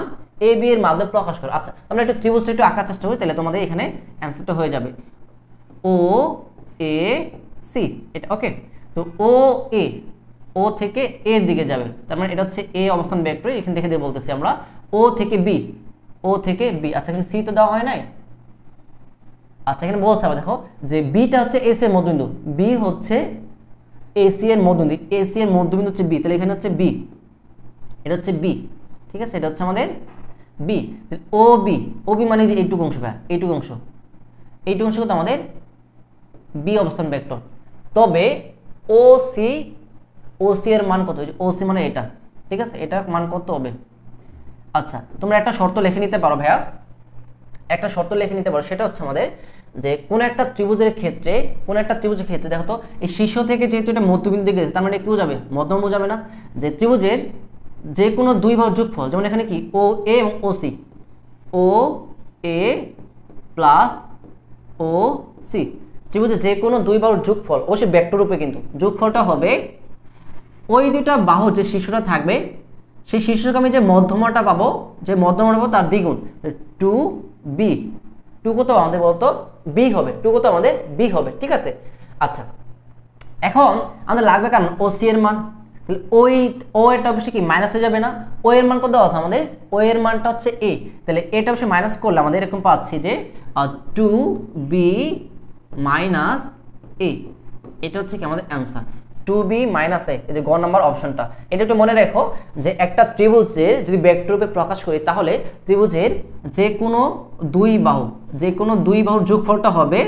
Speaker 1: এ বি এর মাধ্যমে প্রকাশ করো। আচ্ছা, আমরা একটু ত্রিভুজটা একটু আঁকার চেষ্টা করি, তাহলে তোমাদের এখানে অ্যান্সারটা হয়ে যাবে ও এ সি, এটা। ওকে, তো ও এ, ও থেকে এর দিকে যাবে, তার মানে এটা হচ্ছে এ অবস্থান ভেক্টর। এখানে দেখে দিয়ে বলতেছি আমরা ও থেকে বি, ও থেকে বি। আচ্ছা, এখানে সি তো দেওয়া হয় নাই। আচ্ছা, এখানে বলতে হবে দেখো যে বিটা হচ্ছে এসি এর মধ্যবিন্দু, বি হচ্ছে এসি এর মধ্যবিন্দু, এসি এর মধ্যবিন্দু হচ্ছে বি, তাহলে এখানে হচ্ছে বি, এটা হচ্ছে বি, ঠিক আছে। এটা হচ্ছে আমাদের বি, ও বি, ও বি মানে যে এইটুকু অংশ, ভাই এইটুকু অংশ, এইটুকু অংশ কত আমাদের বি অবস্থান ভেক্টর। তবে ও সি, ও সি এর মান কত, ও সি মানে এটা, ঠিক আছে, এটার মান কত হবে। আচ্ছা, তোমরা একটা শর্ত লিখে নিতে পারো ভাইয়া, একটা শর্ত লিখে নিতে পারো, সেটা হচ্ছে আমাদের যে কোন একটা ত্রিভুজের ক্ষেত্রে, কোন একটা ত্রিভুজের ক্ষেত্রে দেখো তো এই শীর্ষ থেকে যেহেতু এটা মধ্যবিন্দু দিকে গেছে, তার মানে কি বোঝাবে মধ্যম বোঝাবে না, যে ত্রিভুজের যে কোনো দুই বাহুর যোগফল, যেমন এখানে কি ও এ এবং ও সি, ও এ প্লাস ও সি, ত্রিভুজের যে কোনো দুই বাহুর যোগফল অবশ্যই ভেক্টর রূপে, কিন্তু যোগফলটা হবে ওই দুইটা বাহুর যে শীর্ষটা থাকবে সেই শীর্ষগামী যে মধ্যমাটা পাবো, যে মধ্যমাটা পাবো তার দ্বিগুণ, 2b, 2 কত আমাদের বলতো বি হবে, 2 কত আমাদের বি হবে, ঠিক আছে। আচ্ছা, এখন আমাদের লাগবে কারণ ও সি এর মান, তাহলে ওই ও এটা অবশ্যই কি মাইনাস হয়ে যাবে না, ও এর মান কত আছে আমাদের, ও এর মানটা হচ্ছে এ, তাহলে এটা অবশ্যই মাইনাস করলে আমাদের এরকম পাচ্ছি যে 2b মাইনাস এ, এটা হচ্ছে কি আমাদের অ্যান্সার 2b মাইনাস এ, এই যে গ নাম্বার অপশনটা। এটা একটু মনে রেখো যে একটা ত্রিভুজের যদি ভেক্টর রূপে প্রকাশ করি তাহলে ত্রিভুজের যে কোনো দুই বাহু, যে কোনো দুই বাহুর যোগফলটা হবে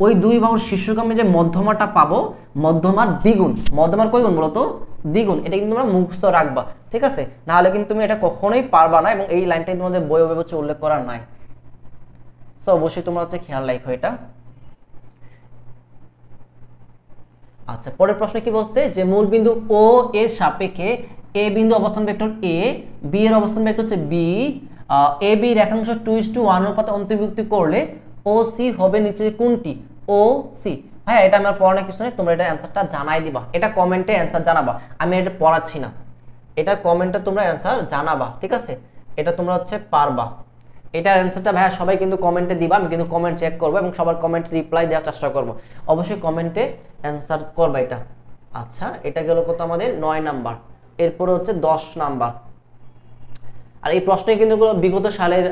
Speaker 1: ওই দুই বাহুর শীর্ষগামী যে মধ্যমাটা পাবো মধ্যমার দ্বিগুণ, মধ্যমার কয় গুণ বলতো দ্বিগুণ। এটা কিন্তু তোমরা মুখস্থ রাখবা, ঠিক আছে, না হলে কিন্তু তুমি এটা কখনোই পারবা না, এবং এই লাইনটাই তোমাদের বই হচ্ছে উল্লেখ করা নাই। সো অবশ্যই তোমরা হচ্ছে খেয়াল রাখো এটা। আচ্ছা, পরের প্রশ্ন কি বলছে যে মূল বিন্দু ও এর সাপেক্ষে এ বিন্দু অবস্থান ভেক্টর এ, বি এর অবস্থান ভেক্টর হচ্ছে বি, এ বি রেখাংশ 2:1 অনুপাতে অন্তর্ভুক্তি করলে ও সি হবে নিচে কোনটি, ও সি। হ্যাঁ, এটা আমার পড়ানোর কিছু নেই, তোমরা এটা অ্যান্সারটা জানাই দিবা, এটা কমেন্টে অ্যান্সার জানাবা, আমি এটা পড়াচ্ছি না, এটা কমেন্টে তোমরা অ্যান্সার জানাবা, ঠিক আছে, এটা তোমরা হচ্ছে পারবা। এটার অ্যান্সারটা ভাইয়া সবাই কিন্তু কমেন্টে দিবা, আমি কিন্তু কমেন্ট চেক করবো এবং সবার কমেন্ট রিপ্লাই দেওয়ার চেষ্টা করবো, অবশ্যই কমেন্টে অ্যান্সার করবা এটা। আচ্ছা, এটা গেল কত আমাদের 9 নাম্বার, এরপরে হচ্ছে 10 নাম্বার। আর এই প্রশ্নে কিন্তু বিগত সালের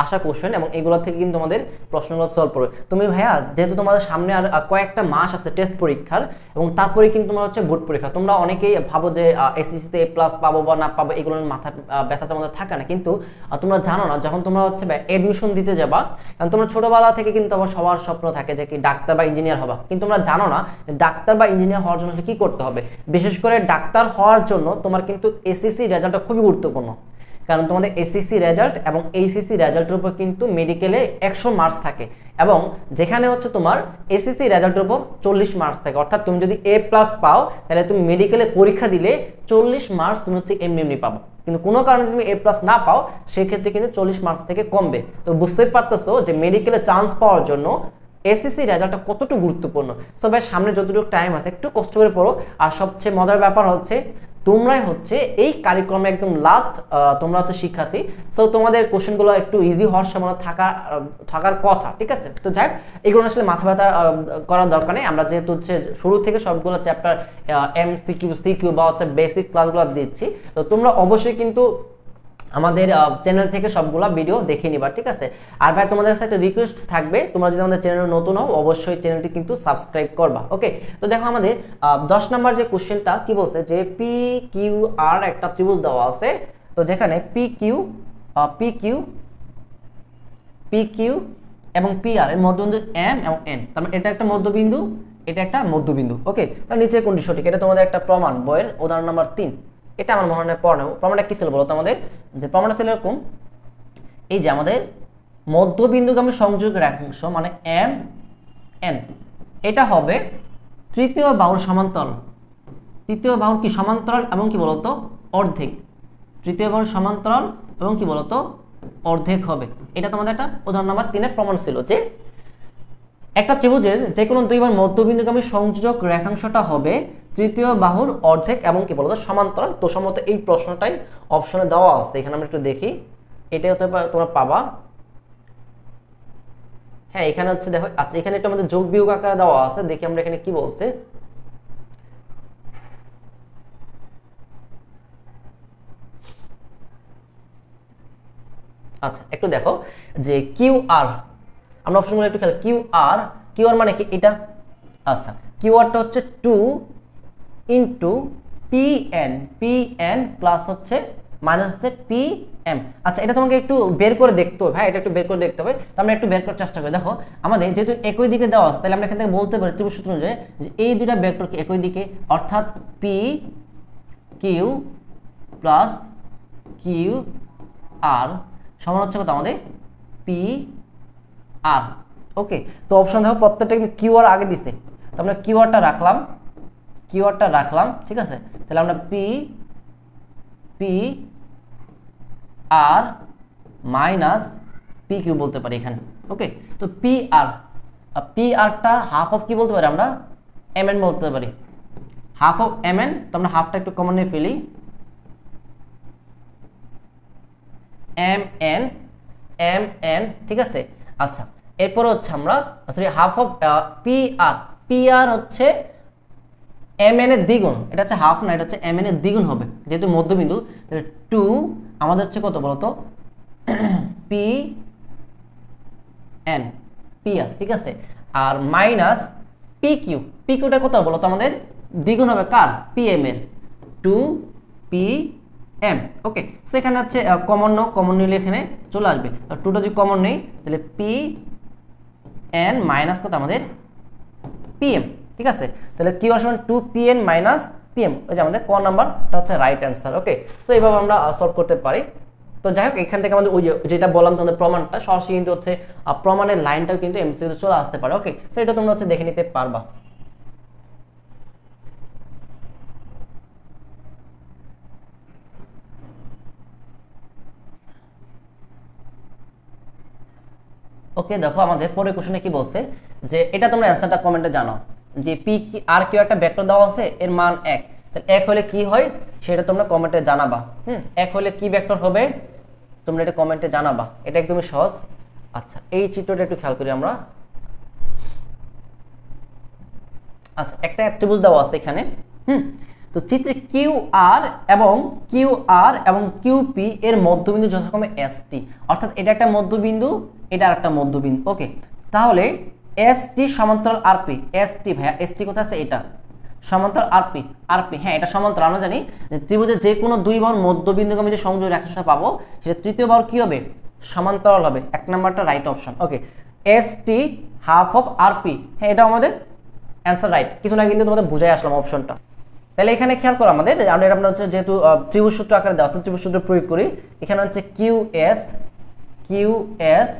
Speaker 1: আসা কোশ্চেন, এবং এগুলো থেকে কিন্তু আমাদের প্রশ্নগুলো সলভ করবে। তুমি ভাইয়া যেহেতু তোমাদের সামনে আর কয়েকটা মাস আছে টেস্ট পরীক্ষার, এবং তারপরে কিন্তু তোমার হচ্ছে বোর্ড পরীক্ষা, তোমরা অনেকেই ভাবো যে এসএসসিতে A+ পাবো বা না পাবো এগুলোর মাথা ব্যথা তোমাদের থাকে না, কিন্তু তোমরা জানো না যখন তোমরা হচ্ছে এডমিশন দিতে যাবা, কারণ তোমরা ছোটবেলা থেকে কিন্তু আবার সবার স্বপ্ন থাকে যে কি ডাক্তার বা ইঞ্জিনিয়ার হবা, কিন্তু তোমরা জানো না ডাক্তার বা ইঞ্জিনিয়ার হওয়ার জন্য কি করতে হবে। বিশেষ করে ডাক্তার হওয়ার জন্য তোমার কিন্তু এসএসসি রেজাল্টটা খুবই গুরুত্বপূর্ণ, কারণ তোমাদের এসএসসি রেজাল্ট এবং এইচএসসি রেজাল্টের উপর কিন্তু মেডিকেলে 100 মার্কস থাকে, এবং যেখানে হচ্ছে তোমার এসএসসি রেজাল্টের উপর 40 মার্কস থাকে। অর্থাৎ তুমি যদি A+ পাও তাহলে তুমি মেডিকেলে পরীক্ষা দিলে 40 মার্কস তুমি হচ্ছে এমনি পাবো, কিন্তু কোনো কারণে তুমি A+ না পাও সেক্ষেত্রে কিন্তু 40 মার্কস থেকে কমবে। তো বুঝতেই পারতেছো যে মেডিকেলে চান্স পাওয়ার জন্য এসএসসি রেজাল্টটা কতটুকু গুরুত্বপূর্ণ। সো ভাই সামনে যতটুকু টাইম আছে একটু কষ্ট করে পড়ো। আর সবচেয়ে মজার ব্যাপার হচ্ছে তোমরাই হচ্ছে এই কারিকুলামে একদম লাস্ট তোমরা হচ্ছে শিক্ষার্থী, সো তোমাদের কোশ্চেনগুলো একটু ইজি হওয়ার সম্ভাবনা থাকার কথা, ঠিক আছে। তো যাই হোক এগুলো আসলে মাথা ব্যথা করার দরকার নেই, আমরা যেহেতু হচ্ছে শুরু থেকে সবগুলো চ্যাপ্টার MCQ CQ বা হচ্ছে বেসিক ক্লাসগুলো দিচ্ছি, তো তোমরা অবশ্যই কিন্তু আমাদের চ্যানেল থেকে সবগুলা ভিডিও দেখে নিবা, ঠিক আছে। আর ভাই তোমাদের কাছে একটা রিকোয়েস্ট থাকবে, তোমরা যদি আমাদের চ্যানেলে নতুন হও অবশ্যই চ্যানেলটি কিন্তু সাবস্ক্রাইব করবা, ওকে। তো দেখো আমাদের 10 নম্বর যে কোশ্চেনটা কি বলছে যে PQR একটা ত্রিভুজ দেওয়া আছে, তো যেখানে PQ এবং PR এর মধ্যবিন্দু M এবং N, তার মানে এটা একটা মধ্যবিন্দু, এটা একটা মধ্যবিন্দু, ওকে। তার নিচে কোনটি সঠিক, এটা তোমাদের একটা প্রমাণ বইয়ের উদাহরণ নাম্বার 3। এটা আমার মনে হয় পড়ানো প্রমাণটা কি ছিল বলো তো আমাদের, যে প্রমাণটা ছিল এরকম, এই যে আমাদের মধ্যবিন্দুগামী সংযোগ রেখাংশ মানে MN, এটা হবে তৃতীয় বাহুর সমান্তরাল, তৃতীয় বাহুর কি সমান্তরাল এবং কি বলতো অর্ধেক, তৃতীয় বাহুর সমান্তরাল এবং কি বলতো অর্ধেক হবে। এটা তোমাদের একটা উদাহরণ নাম্বার 3 এর প্রমাণ ছিল যে একটা ত্রিভুজের যে কোনো দুইবার মধ্যবিন্দুগামী সংযোগ রেখাংশটা হবে তৃতীয় বাহুর অর্ধেক এবং কি বলতো সমান্তরাল। তো সম্ভবত এই প্রশ্নটাই অপশনে দেওয়া আছে, এখানে আমরা একটু দেখি, এটাই হতে তোমরা পাবা। হ্যাঁ এখানে হচ্ছে দেখো, আচ্ছা এখানে একটু আমাদের যোগ বিয়োগ আকারে দেওয়া আছে, দেখি আমরা এখানে কি বলছে। আচ্ছা একটু দেখো যে QR, আমরা অপশনগুলো একটু খেয়াল, QR মানে কি এটা, আচ্ছা কিউআরটা হচ্ছে 2 ইন্টু PN প্লাস হচ্ছে মাইনাস হচ্ছে PM। আচ্ছা এটা তোমাকে একটু বের করে দেখতে হবে, হ্যাঁ এটা একটু বের করে দেখতে হবে, তো আমরা একটু বের করার চেষ্টা করি। দেখো আমাদের যেহেতু একই দিকে দেওয়া আছে, তাহলে আমরা এখান থেকে বলতে পারি ত্রিভুজ সূত্র অনুযায়ী যে এই দুইটা ভেক্টর কি একই দিকে, অর্থাৎ PQ প্লাস QR সমান হচ্ছে কত আমাদের PR, ওকে। তো অপশন দেখো প্রত্যেকটা কিন্তু QR আগে দিছে, তো আমরা কিউআরটা রাখলাম, ঠিক আছে। তাহলে আমরা PR মাইনাস PQ বলতে পারি এখানে, ওকে। তো PRটা হাফ অফ কি বলতে পারি আমরা, MN বলতে পারি, হাফ অফ MN। তো আমরা হাফটা একটু কমন নিয়ে ফেলি, MN, ঠিক আছে। আচ্ছা এরপর হচ্ছে আমরা সরি হাফ অফ PR হচ্ছে MN এর দ্বিগুণ, এটা হচ্ছে হাফ না, এটা হচ্ছে MN এর দ্বিগুণ হবে যেহেতু মধ্যবিন্দু, তাহলে 2 আমাদের হচ্ছে কত বলতো PR, ঠিক আছে। আর মাইনাস PQটা কত বলতো আমাদের দ্বিগুণ হবে কার, PM এর, 2PM, ওকে। সেখানে হচ্ছে কমন নিলে এখানে চলে আসবে, আর 2টা যদি কমন নেই তাহলে PN মাইনাস কত আমাদের PM, ঠিক আছে। তাহলে কিউ আর সমান 2PN মাইনাস PM, ওই যে আমাদের ক নাম্বারটা হচ্ছে রাইট অ্যান্সার, ওকে। তো এইভাবে আমরা সলভ করতে পারি। তো যাই হোক এখান থেকে আমাদের ওই যেটা বললাম তোমাদের প্রমাণটা সরাসরি কিন্তু হচ্ছে প্রমাণের লাইনটাও কিন্তু এমসিকিউতে চলে আসতে পারে, ওকে। তো এটা তোমরা হচ্ছে দেখে নিতে পারবা। ওকে দেখো আমাদের পরের কোশ্চেনে কি বলছে যে এটা তোমরা অ্যান্সারটা কমেন্টে জানাও যে আর কিউ একটা ভেক্টর দেওয়া আছে এর মান 1, তাহলে 1 হলে কি হয় সেটা তোমরা কমেন্টে জানাবা। 1 হলে কি ভেক্টর হবে তোমরা এটা কমেন্টে জানাবা, এটা একদমই সহজ। আচ্ছা এই চিত্রটা একটু খেয়াল করি আমরা। আচ্ছা একটা ত্রিভুজ দেওয়া আছে এখানে, তো তো চিত্রে কিউ আর এবং কিউপি এর মধ্যবিন্দু যথাক্রমে এসটি, অর্থাৎ এটা একটা মধ্যবিন্দু, এটা আরেকটা মধ্যবিন্দু। ওকে, তাহলে এসটি সমান্তরাল আরপি, এসটি ভাইয়া এসটি কোথায় আছে, এটা সমান্তরাল আরপি, হ্যাঁ এটা সমান্তরাল। আমরা জানি যে ত্রিভুজের যে কোনো দুই বাহুর মধ্যবিন্দুগামী যে সংযোগ রেখাটা পাবো সেটা তৃতীয় বাহুর কি হবে, সমান্তরাল হবে। এক নাম্বারটা right option. Okay, ST half of RP, হ্যাঁ এটা আমাদের অ্যান্সার রাইট। কিছু না কিন্তু তোমাদের বুঝাই আসলাম অপশনটা। তাহলে এখানে খেয়াল করো আমাদের আমরা হচ্ছে যেহেতু ত্রিভুজ সূত্র আকারে দেওয়া আছে, ত্রিভুজ সূত্র প্রয়োগ করি। এখানে হচ্ছে কিউএস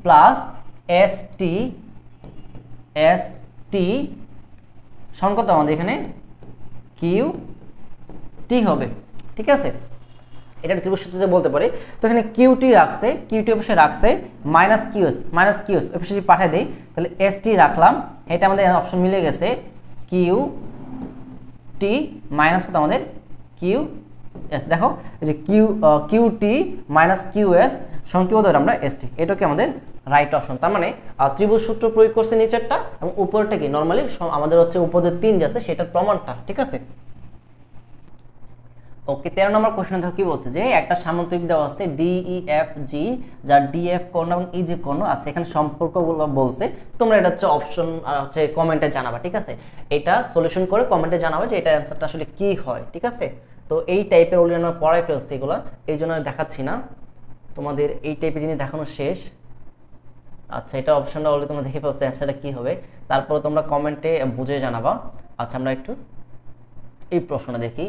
Speaker 1: প্লাস এসটি সমান কত আমাদের এখানে কিউটি হবে, ঠিক আছে। এটা ত্রিভুজ সূত্রে বলতে পারি। তো এখানে কিউটি অবশ্যই রাখছে, মাইনাস কিউএস অফিসে যদি পাঠিয়ে দেই তাহলে এসটি রাখলাম, এটা আমাদের অপশন মিলে গেছে। কিউটি মাইনাস কত আমাদের কিউএস, দেখো এই যে কিউটি মাইনাস কিউএস সমান কি বলতে পারি আমরা এসটি, এটাকে আমাদের রাইট অপশন। তার মানে ত্রিভুজ সূত্র প্রয়োগ করছে নিচেরটা এবং উপরটা কি নরমালি আমাদের হচ্ছে উপরে 3 যাচ্ছে সেটার প্রমাণটা, ঠিক আছে। ওকে, 13 নম্বর কোশ্চেন দেখো কি বলছে যে একটা সামন্তরিক দেওয়া আছে DEFG, যার DF কর্ণ এবং EG কর্ণ আছে। এখানে সম্পর্কগুলো বলছে, তোমরা এটা হচ্ছে অপশন আর হচ্ছে কমেন্টে জানাবা, ঠিক আছে। এটা সলিউশন করে কমেন্টে জানাবে যে এটা অ্যান্সারটা আসলে কি হয়, ঠিক আছে। তো এই টাইপের অলরেডি আমরা পড়াই ফেলছি এগুলো, এই জন্য দেখাচ্ছি না, তোমাদের এই টাইপের জিনিস দেখানো শেষ। আচ্ছা, এটা অপশনটা অলরেডি তোমরা দেখে ফেলছো, অ্যান্সারটা কি হবে, তারপরে তোমরা কমেন্টে বুঝে জানাবা। আচ্ছা, আমরা একটু এই প্রশ্নটা দেখি।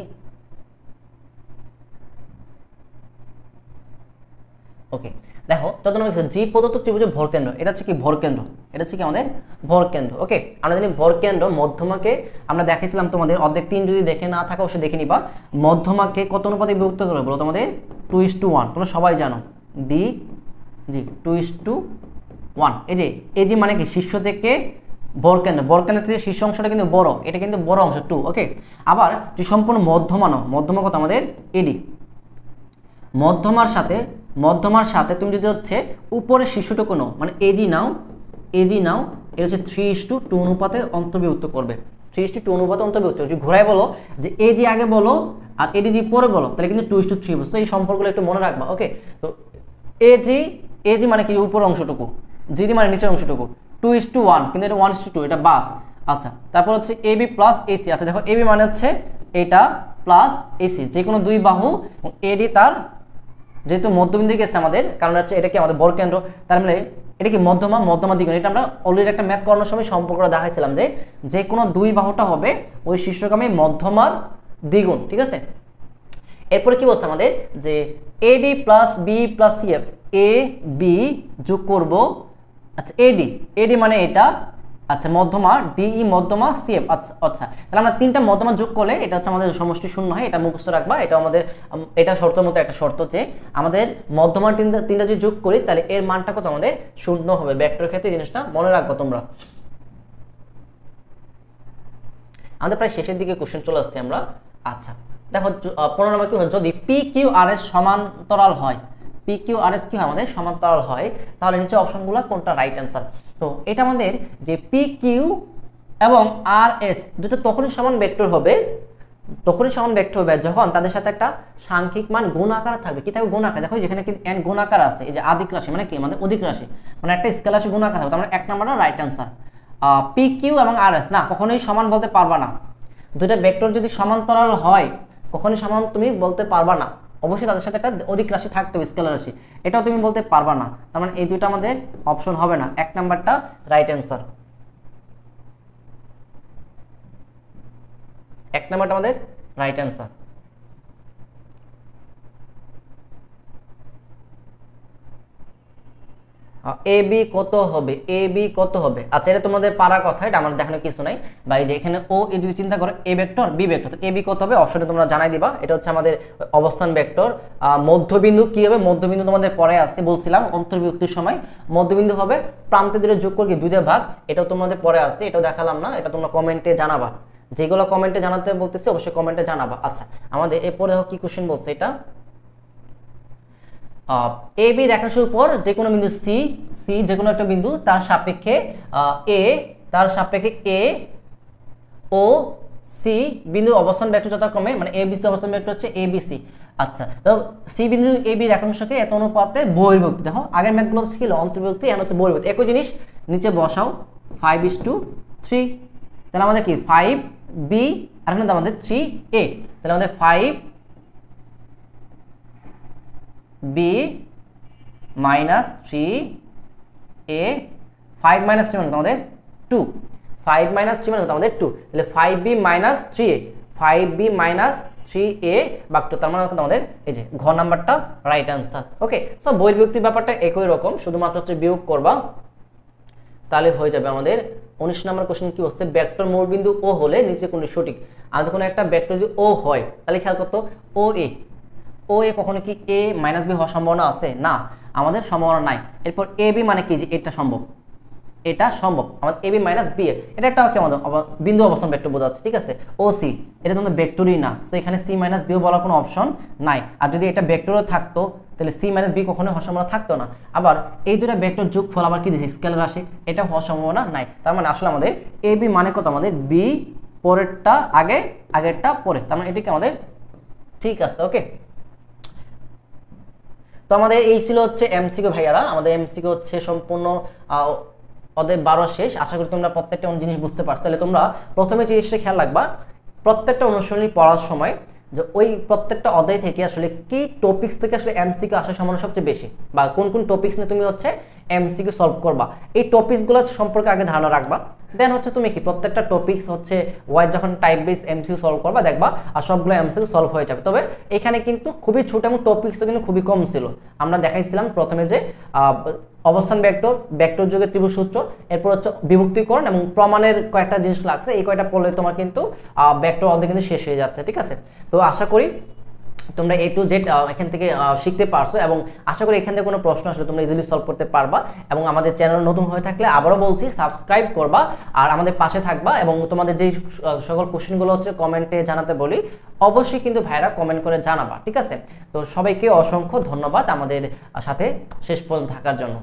Speaker 1: ওকে, দেখো 14 নম্বর জি প্রদত্ত ত্রিভুজের ভরকেন্দ্র, এটা হচ্ছে কি ভরকেন্দ্র, এটা হচ্ছে কি আমাদের ভরকেন্দ্র। ওকে, আমরা জানি ভরকেন্দ্র মধ্যমাকে আমরা দেখেছিলাম তোমাদের অর্ধেক 3 যদি দেখে না থাকা অবশ্যই দেখে নিবা। মধ্যমাকে কত অনুপাতে বিভক্ত করে বলো তোমাদের 2:1, তোমরা সবাই জানো জি 2:1। এই যে মানে কি শীর্ষ থেকে ভরকেন্দ্র থেকে শীর্ষ অংশটা কিন্তু বড়, এটা কিন্তু বড় অংশ 2। ওকে, আবার যে সম্পূর্ণ মধ্যমা কত আমাদের এডি, মধ্যমার সাথে তুমি যদি হচ্ছে উপরের শীর্ষটুকু নাও মানে এজি নাও, এটা হচ্ছে 3:2 অনুপাতে অন্তর্ভুক্ত করবে, 3:2 অনুপাতে অন্তর্ভুক্ত। যদি ঘোরায় বলো যে এজি আগে বলো আর এডি যদি পরে বলো তাহলে কিন্তু 2:3 বলছো। এই সম্পর্কগুলো একটু মনে রাখবা। ওকে, তো এজি মানে কি উপরের অংশটুকু, জিডি মানে নিচের অংশটুকু, 2:1 কিন্তু এটা 1:2, এটা বাদ। আচ্ছা, তারপর হচ্ছে এবি প্লাস এসি। আচ্ছা দেখো, এবি মানে হচ্ছে এটা প্লাস এসি, যে কোনো দুই বাহু, এডি তার যেহেতু মধ্যবিন্দু গেছে আমাদের, কারণ হচ্ছে এটা কি আমাদের ভরকেন্দ্র, তার মানে এটা কি মধ্যমা দ্বিগুণ। এটা আমরা অলরেডি একটা ম্যাথ করানোর সময় সম্পর্কটা দেখাইছিলাম যে যে কোনো দুই বাহুটা হবে ওই শীর্ষগামী মধ্যমার দ্বিগুণ, ঠিক আছে। এরপরে কি বলছে আমাদের যে AD plus B plus CF, A B যোগ করব, আচ্ছা এডি মানে এটা, আচ্ছা মধ্যমা ডিই মধ্যমা সিএফ। আচ্ছা তাহলে আমরা 3টা মধ্যমা যোগ করলে এটা হচ্ছে আমাদের সমষ্টি শূন্য হয়, এটা মুখস্থ রাখবা। এটা আমাদের এটা শর্তের মতো একটা শর্ত যে আমাদের মধ্যমা তিনটা যদি যোগ করি তাহলে এর মানটা কত আমাদের শূন্য হবে। ভেক্টরের ক্ষেত্রে জিনিসটা মনে রাখবো তোমরা। আমাদের প্রায় শেষের দিকে কোশ্চেন চলে আসছে আমরা। আচ্ছা দেখো 15 নম্বর কি হয়, যদি পি কিউ আর এস সমান্তরাল হয়, পি কিউ আর এস কি হয় আমাদের সমান্তরাল হয়, তাহলে নিচে অপশনগুলো কোনটা রাইট অ্যান্সার। তো এটা আমাদের যে পি কিউ এবং আর এস দুটো তখনই সমান ভেক্টর হবে যখন তাদের সাথে একটা সাংখ্যিক মান গুণ আকার থাকবে। কি থাকবে? গুণ আকার। দেখো যেখানে কিন্তু n গুণ আকার আছে, এই যে আদিক রাশি মানে কি আমাদের অধিক রাশি, মানে একটা স্কেল রাশি গুণ আকার থাকবে। তার মানে 1 নম্বরটা রাইট অ্যান্সার। পি কিউ এবং আর এস না, কখনোই সমান বলতে পারবা না। দুইটা ভেক্টর যদি সমান্তরাল হয় কখনোই সমান তুমি বলতে পারবা না, অবশ্যই তাদের সাথে একটা অধিক রাশি থাকতে হবে, স্কেলার রাশি, এটাও তুমি বলতে পারবা না। তার মানে এই দুইটা আমাদের অপশন হবে না, 1 নাম্বারটা রাইট অ্যান্সার। 1 নাম্বারটা আমাদের রাইট অ্যান্সার। এ বি কত হবে, আচ্ছা এটা তোমাদের পারা কথা, এটা আমার দেখানোর কিছু নাই ভাই। যে এখানে ও এ যদি চিন্তা করো A vector B vector, A B কত হবে অপশনে তোমরা জানাই দিবা। এটা হচ্ছে আমাদের অবস্থান ভেক্টর। মধ্যবিন্দু কি হবে, মধ্যবিন্দু তোমাদের পরে আসছে বলছিলাম অন্তর্ভুক্তির সময়, মধ্যবিন্দু হবে প্রান্তে দুটো যোগ করে 2 দিয়ে ভাগ, এটাও তোমাদের পরে আসছে, এটাও দেখালাম না, এটা তোমরা কমেন্টে জানাবা। যেগুলো কমেন্টে জানাতে বলতেছি অবশ্যই কমেন্টে জানাবা। আচ্ছা আমাদের এরপরে দেখো কি কোশ্চেন বলছে, এটা এ বি রেখাংশের উপর যে কোনো বিন্দু সি যে কোনো একটা বিন্দু তার সাপেক্ষে এ ও সি বিন্দু অবস্থান ভেক্টর যথাক্রমে মানে এ বি সি অবস্থান ভেক্টর হচ্ছে এ বি সি। আচ্ছা, তো সি বিন্দু এ বি রেখাংশকে এত অনুপাতে বহির্ভুক্ত। দেখো আগের ম্যাথগুলো ছিল অন্তর্ভুক্তি, এখন হচ্ছে বহির্ভুক্ত। একই জিনিস নিচে বসাও 5:3, তাহলে আমাদের কি 5b আর এখানে আমাদের 3a, তাহলে আমাদের 5b মাইনাস 3a, 5 মাইনাস 3 মানে আমাদের 2, 5 মাইনাস 3 মানে আমাদের 2, তাহলে 5b minus 3a, 5b minus 3a বাক 2, তার মানে আমাদের এই যে ঘ নাম্বারটা রাইট অ্যান্সার। ওকে, সো বহির্ভুক্তির ব্যাপারটা একই রকম, শুধুমাত্র হচ্ছে বিয়োগ করবা, তাহলে হয়ে যাবে আমাদের 19 নম্বর কোশ্চেন কি হচ্ছে, ভেক্টর মূলবিন্দু ও হলে নিচে কোনটি সঠিক। আমাদের কোনো একটা ভেক্টর যদি ও হয় তাহলে খেয়াল করতো ও এ কখনো কি a মাইনাস বি হওয়ার সম্ভাবনা আছে? না, আমাদের সম্ভাবনা নাই। এরপর এ বি মানে কি, যে এটা সম্ভব, এটা সম্ভব আমাদের এবি মাইনাস বি, এটা একটা কি আমাদের বিন্দু অবস্থান ভেক্টর বোঝাচ্ছে, ঠিক আছে। ও সি এটা তো ভেক্টরই না, তো এখানে সি মাইনাস বিও বলার কোনো অপশন নাই। আর যদি এটা ভেক্টরও থাকতো তাহলে সি মাইনাস বি কখনোই হওয়ার সম্ভাবনা থাকতো না। আবার এই দুটা ভেক্টর যোগফল আবার কি দিয়েছে, স্কেলার রাশি, এটা হওয়ার সম্ভাবনা নাই। তার মানে আসলে আমাদের এ বি মানে কত, আমাদের বি পরেরটা আগে, আগেরটা পরে, তার মানে এটিকে আমাদের ঠিক আছে। ওকে, তো আমাদের এই ছিল হচ্ছে এমসিকিউ ভাইয়ারা, আমাদের এমসিকিউ হচ্ছে সম্পূর্ণ অধ্যায় 12 শেষ। আশা করি তোমরা প্রত্যেকটা জিনিস বুঝতে পারছো। তাহলে তোমরা প্রথমে জিনিসটা খেয়াল রাখবা, প্রত্যেকটা অনুশীলনী পড়ার সময় যে ওই প্রত্যেকটা অধ্যায় থেকে আসলে কি টপিকস থেকে আসলে এমসিকিউ আসার সম্ভাবনা সবচেয়ে বেশি, বা কোন কোন টপিকস নিয়ে তুমি হচ্ছে এমসিকিউ সলভ করবা, এই টপিকসগুলো সম্পর্কে আগে ধারণা রাখবা। দেন হচ্ছে তুমি কি প্রত্যেকটা টপিকস হচ্ছে ওয়াইজ যখন টাইপ বেস এমসিকিউ সলভ করবা, দেখবা আর সবগুলো এমসিকিউ সলভ হয়ে যাবে। তবে এখানে কিন্তু খুবই ছোট এবং টপিকসও কিন্তু খুবই কম ছিল। আমরা দেখাইছিলাম প্রথমে যে অবস্থান ভেক্টর যুগের ত্রিভুজ সূত্র, এরপর হচ্ছে বিভক্তিকরণ এবং প্রমাণের কয়েকটা জিনিস লাগছে, এই কয়টা পড়লে তোমার কিন্তু ভেক্টর অধ্যায় কিন্তু শেষ হয়ে যাচ্ছে, ঠিক আছে। তো আশা করি তোমরা A to Z এখান থেকে শিখতে পারছো, এবং আশা করি এখান থেকে কোনো প্রশ্ন আসলে তোমরা ইজিলি সলভ করতে পারবা। এবং আমাদের চ্যানেল নতুন হয়ে থাকলে আবারও বলছি সাবস্ক্রাইব করবা আর আমাদের পাশে থাকবা, এবং তোমাদের যেই সকল কোশ্চেনগুলো হচ্ছে কমেন্টে জানাতে বলি, অবশ্যই কিন্তু ভাইরা কমেন্ট করে জানাবা, ঠিক আছে। তো সবাইকে অসংখ্য ধন্যবাদ আমাদের সাথে শেষ পর্যন্ত থাকার জন্য।